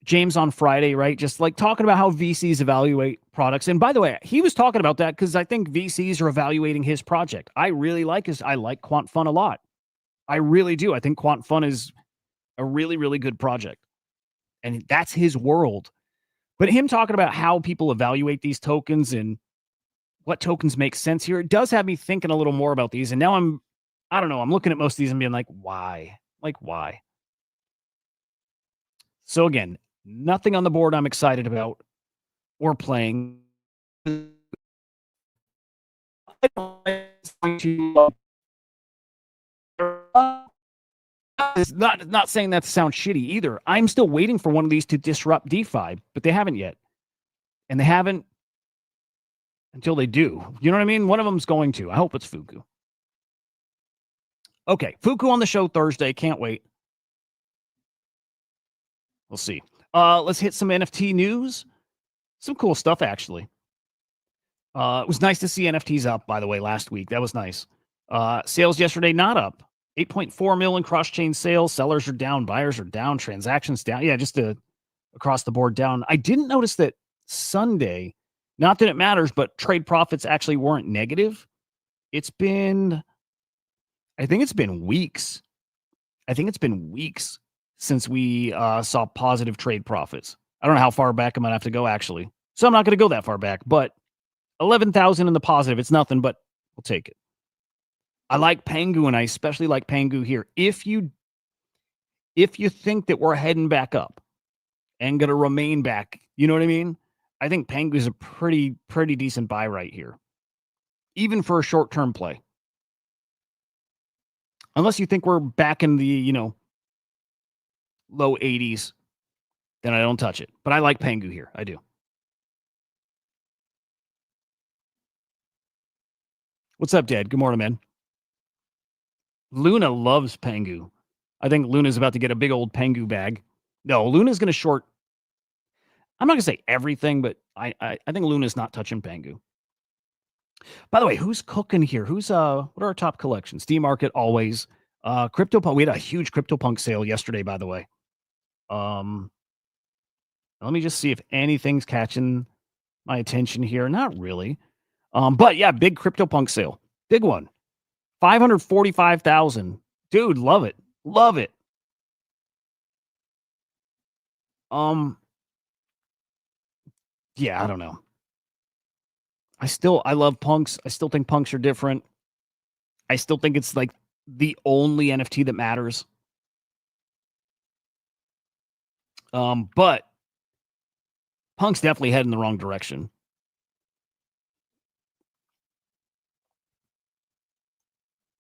James on Friday, right? Just like talking about how VCs evaluate products. And by the way, he was talking about that because I think VCs are evaluating his project. I like Quant Fun a lot. I really do. I think Quant Fun is a really, really good project. And that's his world. But him talking about how people evaluate these tokens and what tokens make sense here, it does have me thinking a little more about these. And now I don't know, I'm looking at most of these and being like, why? Like, why? So again, nothing on the board I'm excited about or playing. Not saying that to sound shitty either. I'm still waiting for one of these to disrupt DeFi, but they haven't yet. And they haven't until they do. You know what I mean? One of them's going to. I hope it's Fuku. Okay, Fuku on the show Thursday. Can't wait. We'll see. Let's hit some NFT news. Some cool stuff, actually. It was nice to see NFTs up, by the way, last week. That was nice. Sales yesterday, not up. 8.4 million cross-chain sales. Sellers are down. Buyers are down. Transactions down. Yeah, just across the board down. I didn't notice that Sunday, not that it matters, but trade profits actually weren't negative. I think it's been weeks. Since we saw positive trade profits. I don't know how far back I'm going to have to go, actually. So I'm not going to go that far back, but 11,000 in the positive. It's nothing, but we'll take it. I like Pengu, and I especially like Pengu here. If you think that we're heading back up and going to remain back, you know what I mean? I think Pengu is a pretty decent buy right here, even for a short-term play. Unless you think we're back in the, low 80s. then I don't touch it. But I like Pengu here. I do. What's up, Dad? Good morning, man. Luna loves Pengu. I think Luna's about to get a big old Pengu bag. No, Luna's going to short. I'm not going to say everything, but I think Luna's not touching Pengu. By the way, who's cooking here? What are our top collections? D Market always. CryptoPunk. We had a huge CryptoPunk sale yesterday, by the way. Let me just see if anything's catching my attention here. Not really. But yeah, big CryptoPunk sale. Big one. 545,000. Dude, love it. Love it. Yeah, I don't know. I love punks. I still think punks are different. I still think it's like the only NFT that matters. But punk's definitely heading in the wrong direction.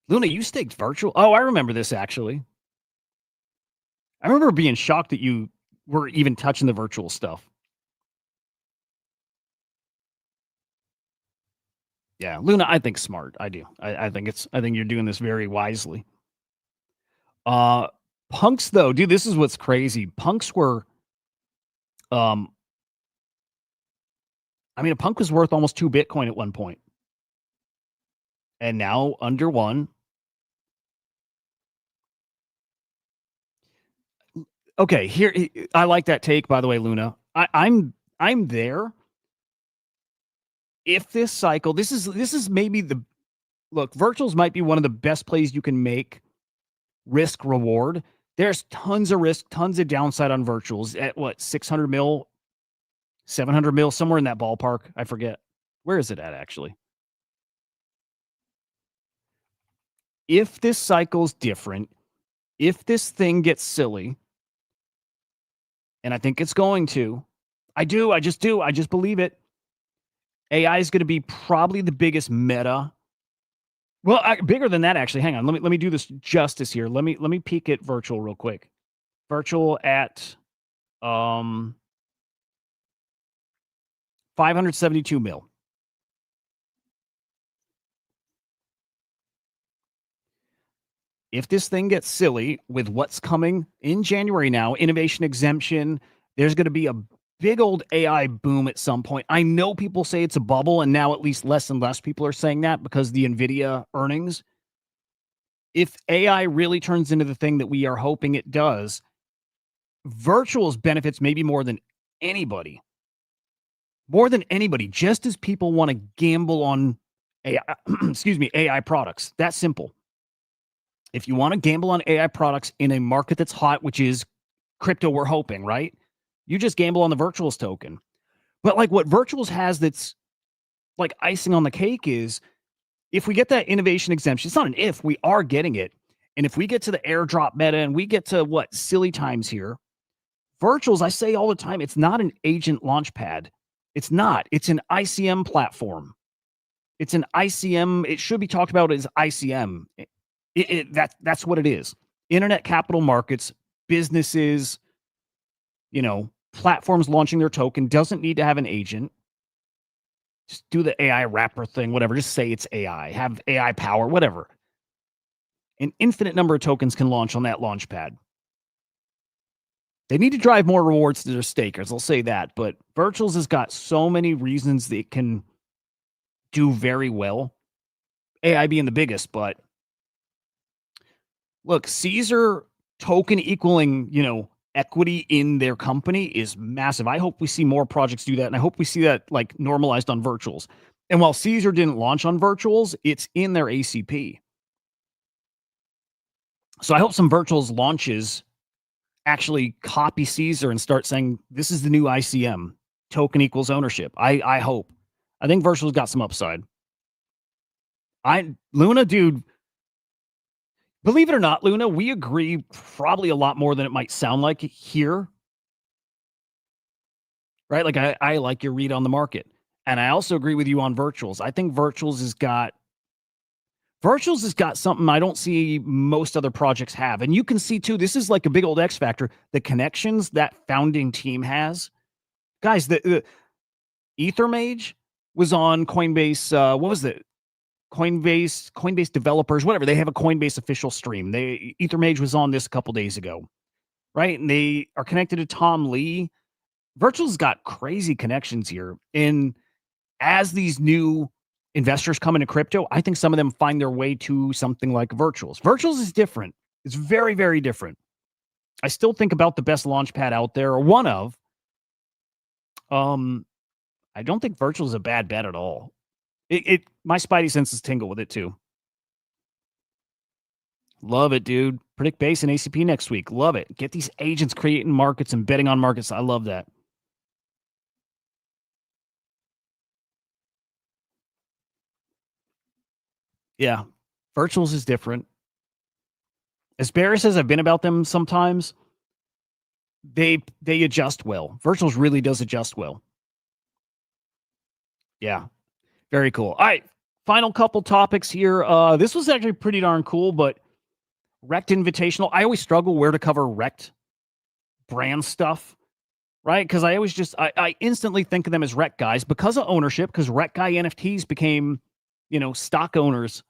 Luna, you staked virtual. Oh, I remember this actually. I remember being shocked that you were even touching the virtual stuff. Yeah, Luna, I think smart. I do. I think you're doing this very wisely. Punks though, dude, this is what's crazy. Punks were I mean, a punk was worth almost 2 Bitcoin at one point. And now under 1. Okay, here I like that take, by the way, Luna. I'm there. If this cycle, this is maybe virtuals might be one of the best plays you can make risk reward. There's tons of risk, tons of downside on virtuals at what, 600 mil, 700 mil, somewhere in that ballpark. I forget. Where is it at actually? If this cycle's different, if this thing gets silly, and I think it's going to, I just believe it. AI is going to be probably the biggest meta. Well, bigger than that, actually. Hang on. Let me do this justice here. Let me peek at virtual real quick. Virtual at 572 mil. If this thing gets silly with what's coming in January now, innovation exemption, there's going to be a big old AI boom at some point. I know people say it's a bubble, and now at least less and less people are saying that because the NVIDIA earnings. If AI really turns into the thing that we are hoping it does, virtuals benefits maybe more than anybody. More than anybody, just as people want to gamble on AI, AI products. That's simple. If you want to gamble on AI products in a market that's hot, which is crypto, we're hoping, right? You just gamble on the virtuals token. But like what virtuals has that's like icing on the cake is if we get that innovation exemption, it's not an if, we are getting it. And if we get to the airdrop meta and we get to what silly times here, virtuals, I say all the time, it's not an agent launchpad. It's not. It's an ICM platform. It's an ICM. It should be talked about as ICM. That's what it is. Internet capital markets, businesses, platforms launching their token doesn't need to have an agent. Just do the AI wrapper thing, whatever. Just say it's AI. Have AI power, whatever. An infinite number of tokens can launch on that launch pad. They need to drive more rewards to their stakers. I'll say that. But virtuals has got so many reasons that it can do very well. AI being the biggest, but look, Caesar token equaling, equity in their company is massive. I hope we see more projects do that, and I hope we see that like normalized on virtuals. And while Caesar didn't launch on virtuals, it's in their ACP. So I hope some virtuals launches actually copy Caesar and start saying this is the new ICM, token equals ownership. I hope. I think virtuals got some upside. Luna, dude, believe it or not, Luna, we agree probably a lot more than it might sound like here. Right? Like I like your read on the market. And I also agree with you on virtuals. I think virtuals has got, Virtuals has got something I don't see most other projects have. And you can see, too, this is like a big old X factor. The connections that founding team has. Guys, the Ethermage was on Coinbase. What was it? Coinbase developers, whatever. They have a Coinbase official stream. Ethermage was on this a couple days ago, right? And they are connected to Tom Lee. Virtual's got crazy connections here. And as these new investors come into crypto, I think some of them find their way to something like Virtuals. Virtuals is different. It's very, very different. I still think about the best launchpad out there, or one of. I don't think Virtual is a bad bet at all. My spidey senses tingle with it too. Love it, dude. Predict base and ACP next week. Love it. Get these agents creating markets and betting on markets. I love that. Yeah, Virtuals is different. As bearish as I've been about them sometimes, they adjust well. Virtuals really does adjust well. Yeah, very cool. All right, final couple topics here. This was actually pretty darn cool, but Rect Invitational. I always struggle where to cover Rect brand stuff, right? Because I always I instantly think of them as Rect guys because of ownership, because Rect guy NFTs became, stock owners,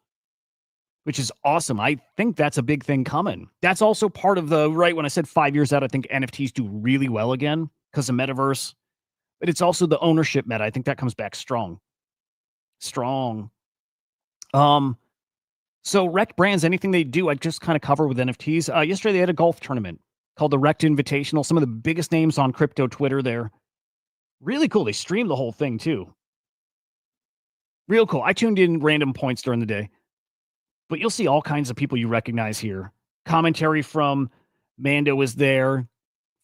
which is awesome. I think that's a big thing coming. That's also part of right when I said 5 years out, I think NFTs do really well again because of metaverse. But it's also the ownership meta. I think that comes back strong. Strong. So Rect brands, anything they do, I just kind of cover with NFTs. Yesterday they had a golf tournament called the Rect Invitational. Some of the biggest names on crypto Twitter there. Really cool. They streamed the whole thing too. Real cool. I tuned in random points during the day. But you'll see all kinds of people you recognize here. Commentary from Mando is there.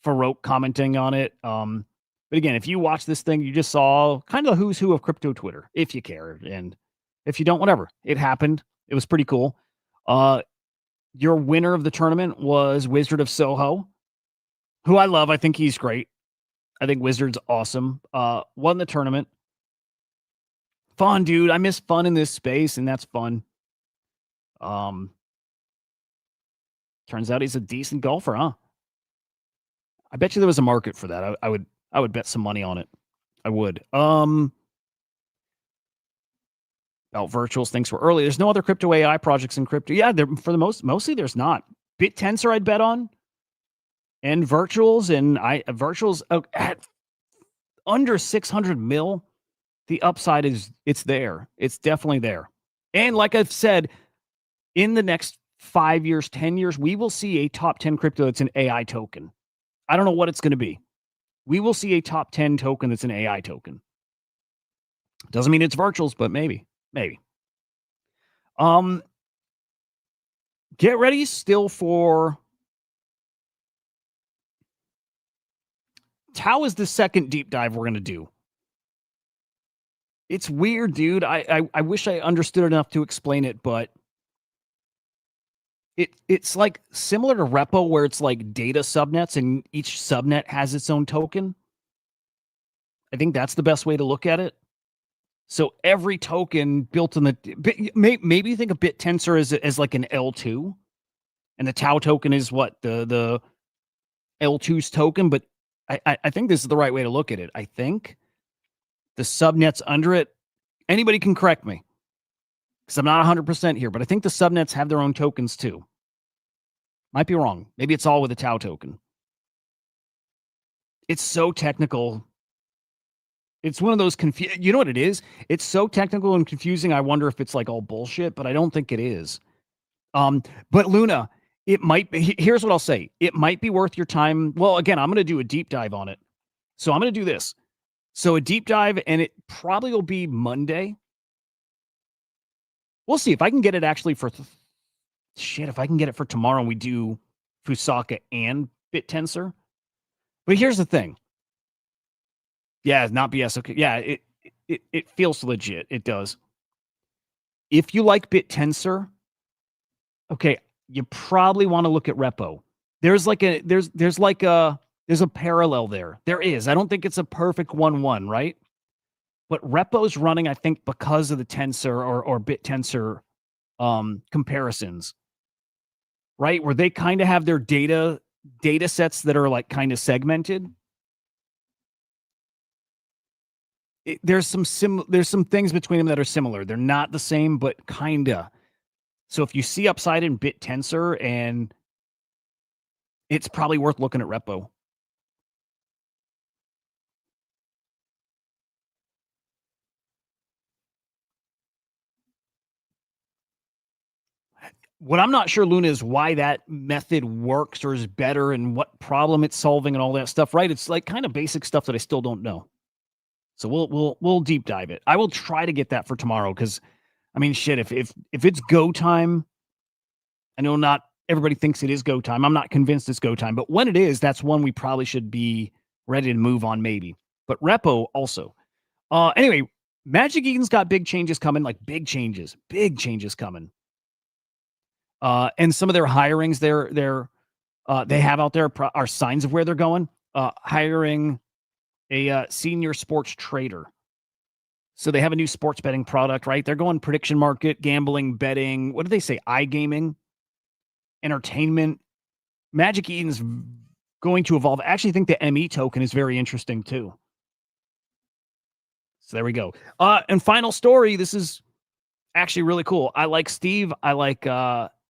Farouk commenting on it. But again, if you watch this thing, you just saw kind of who's who of crypto Twitter, if you care. And if you don't, whatever. It happened. It was pretty cool. Your winner of the tournament was Wizard of Soho, who I love. I think he's great. I think Wizard's awesome. Won the tournament. Fun, dude. I miss fun in this space, and that's fun. Turns out he's a decent golfer, huh? I bet you there was a market for that. I would bet some money on it. I would. About Virtuals, thanks for early. There's no other crypto AI projects in crypto. Yeah, for the mostly there's not. BitTensor I'd bet on, and Virtuals, and Virtuals at under 600 mil. The upside it's there. It's definitely there. And like I've said, in the next 5 years, 10 years, we will see a top 10 crypto that's an AI token. I don't know what it's going to be. We will see a top 10 token that's an AI token. Doesn't mean it's Virtuals, but maybe. Get ready still for Tau is the second deep dive we're going to do. It's weird, dude. I wish I understood enough to explain it, but it's like similar to Repo, where it's like data subnets and each subnet has its own token. I think that's the best way to look at it. So every token built in maybe think of BitTensor as like an L2, and the Tau token is what the L2's token. But I think this is the right way to look at it. I think the subnets under it, anybody can correct me because I'm not 100% here, but I think the subnets have their own tokens too. Might be wrong. Maybe it's all with a Tau token. It's so technical. It's one of those you know what it is? It's so technical and confusing. I wonder if it's like all bullshit, but I don't think it is. But Luna, it might be. Here's what I'll say. It might be worth your time. Well, again, I'm going to do a deep dive on it. So I'm going to do this. So a deep dive, and it probably will be Monday. We'll see if I can get it actually for if I can get it for tomorrow and we do Fusaka and BitTensor. But here's the thing. Yeah, not BS. Okay. Yeah, it feels legit. It does. If you like BitTensor, okay, you probably want to look at Repo. There's a parallel there. There is. I don't think it's a perfect 1-1, right? But Repo's running, I think, because of the Tensor or BitTensor comparisons, right? Where they kind of have their data sets that are like kind of segmented. There's some things between them that are similar. They're not the same, but kinda. So if you see upside in BitTensor, and it's probably worth looking at repo. What I'm not sure, Luna, is why that method works or is better and what problem it's solving and all that stuff, right? It's like kind of basic stuff that I still don't know. So we'll deep dive it. I will try to get that for tomorrow because, I mean, shit, if it's go time, I know not everybody thinks it is go time. I'm not convinced it's go time, but when it is, that's one we probably should be ready to move on maybe. But repo also. Anyway, Magic Eden's got big changes coming, like big changes coming. And some of their hirings they have out there are signs of where they're going. Hiring a senior sports trader. So they have a new sports betting product, right? They're going prediction market, gambling, betting. What do they say? iGaming, entertainment. Magic Eden's going to evolve. I actually think the ME token is very interesting too. So there we go. And final story. This is actually really cool. I like Steve. I like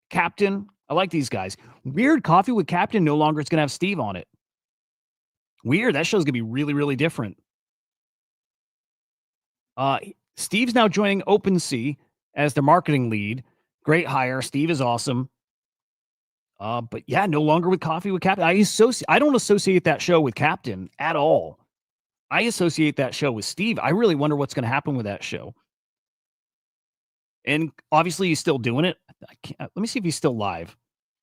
Captain. I like these guys. Weird Coffee with Captain no longer is going to have Steve on it. Weird. That show's going to be really, really different. Steve's now joining OpenSea as their marketing lead. Great hire. Steve is awesome. But yeah, no longer with Coffee with Captain. I don't associate that show with Captain at all. I associate that show with Steve. I really wonder what's going to happen with that show. And obviously he's still doing it. Let me see if he's still live.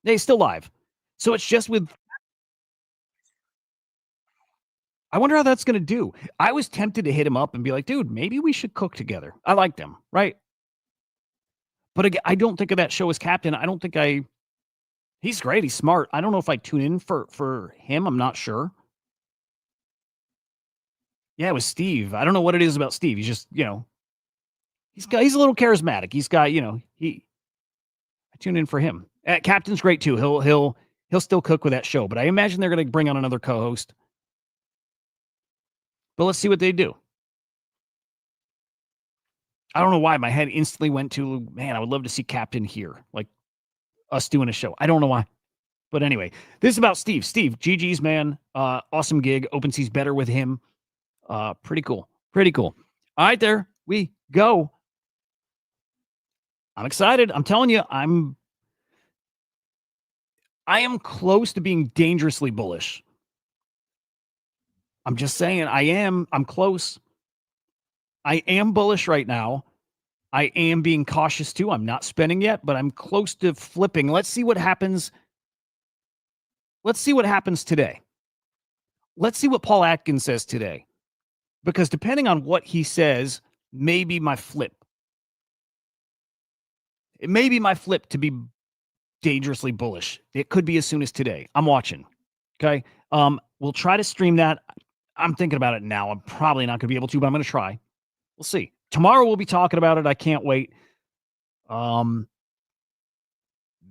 Yeah, he's still live. So it's just with... I wonder how that's going to do. I was tempted to hit him up and be like, dude, maybe we should cook together. I liked him, right? But again, I don't think of that show as Captain. I don't think he's great. He's smart. I don't know if I tune in for him. I'm not sure. Yeah, it was Steve. I don't know what it is about Steve. He's just, he's a little charismatic. He's got, I tune in for him. Captain's great too. He'll still cook with that show, but I imagine they're going to bring on another co-host. But let's see what they do. I don't know why my head instantly went to, man, I would love to see Captain here, like us doing a show. I don't know why. But anyway, this is about Steve. Steve, GG's, man. Awesome gig. OpenSea's better with him. Pretty cool. Pretty cool. All right, there we go. I'm excited. I'm telling you, I am close to being dangerously bullish. I'm just saying, I'm close. I am bullish right now. I am being cautious too. I'm not spending yet, but I'm close to flipping. Let's see what happens. Let's see what happens today. Let's see what Paul Atkins says today. Because depending on what he says, maybe my flip. It may be my flip to be dangerously bullish. It could be as soon as today. I'm watching. Okay. We'll try to stream that. I'm thinking about it now. I'm probably not going to be able to, but I'm going to try. We'll see. Tomorrow we'll be talking about it. I can't wait. Man,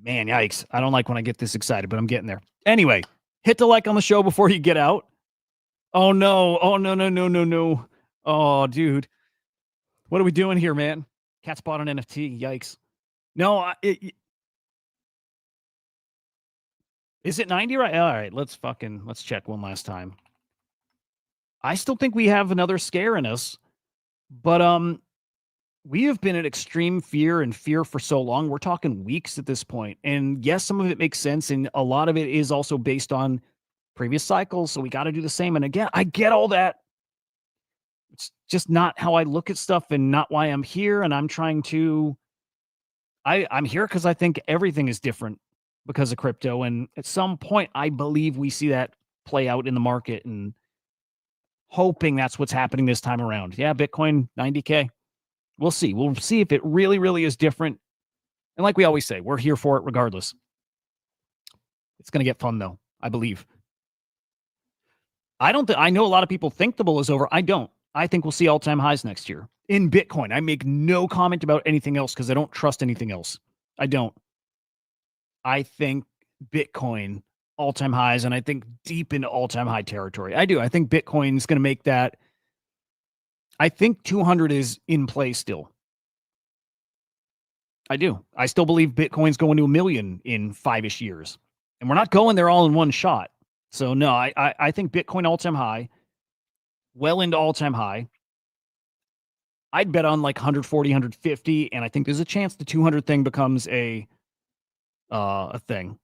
yikes. I don't like when I get this excited, but I'm getting there. Anyway, hit the like on the show before you get out. Oh, no. Oh, no. Oh, dude. What are we doing here, man? Cat spot on NFT. Yikes. No, is it 90 right? All right, let's check one last time. I still think we have another scare in us, but we have been in extreme fear for so long. We're talking weeks at this point. And yes, some of it makes sense, and a lot of it is also based on previous cycles, so we got to do the same. And again, I get all that. It's just not how I look at stuff and not why I'm here. And I'm trying to... I'm here because I think everything is different because of crypto. And at some point, I believe we see that play out in the market, and hoping that's what's happening this time around. Yeah, Bitcoin, 90K. We'll see. We'll see if it really, really is different. And like we always say, we're here for it regardless. It's going to get fun, though, I believe. I know a lot of people think the bull is over. I don't. I think we'll see all-time highs next year. in Bitcoin. I make no comment about anything else because I don't trust anything else. I don't. I think Bitcoin all-time highs, and I think deep into all-time high territory. I do. I think Bitcoin's going to make that. I think 200 is in play still. I do. I still believe Bitcoin's going to 1 million in 5-ish years. And we're not going there all in one shot. So no, I think Bitcoin all-time high, well into all-time high. I'd bet on like 140, 150, and I think there's a chance the 200 thing becomes a thing.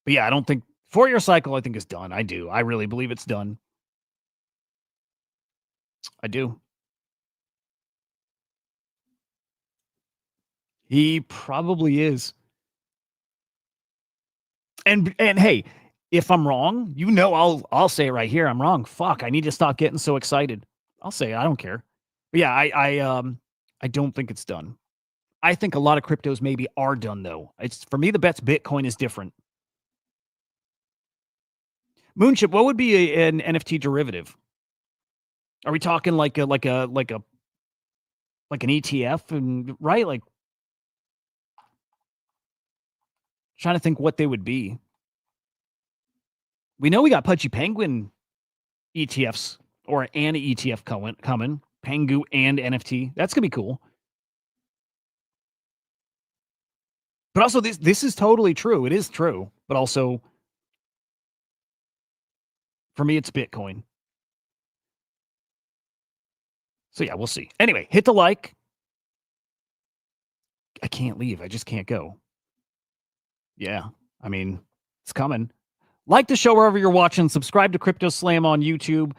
But yeah, I don't think 4-year cycle I think is done. I do. I really believe it's done. I do. He probably is. And hey, if I'm wrong, you know I'll say it right here. I'm wrong. Fuck, I need to stop getting so excited. I'll say it. I don't care. But yeah, I don't think it's done. I think a lot of cryptos maybe are done though. It's for me the bet's Bitcoin is different. Moonship, what would be an NFT derivative? Are we talking like an ETF and right? Like trying to think what they would be. We know we got Pudgy Penguin ETFs or an ETF coming. Pengu and NFT. That's gonna be cool. But also this is totally true. It is true. But also for me, it's Bitcoin. So yeah, we'll see. Anyway, hit the like. I can't leave. I just can't go. Yeah, I mean, it's coming. Like the show wherever you're watching. Subscribe to CryptoSlam on YouTube.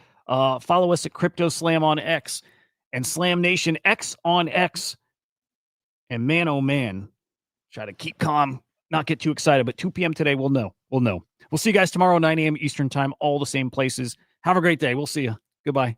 Follow us at CryptoSlam on X and Slam Nation X on X. And man, oh man, try to keep calm, not get too excited. But 2 p.m. today, we'll know. We'll see you guys tomorrow, 9 a.m. Eastern time, all the same places. Have a great day. We'll see you. Goodbye.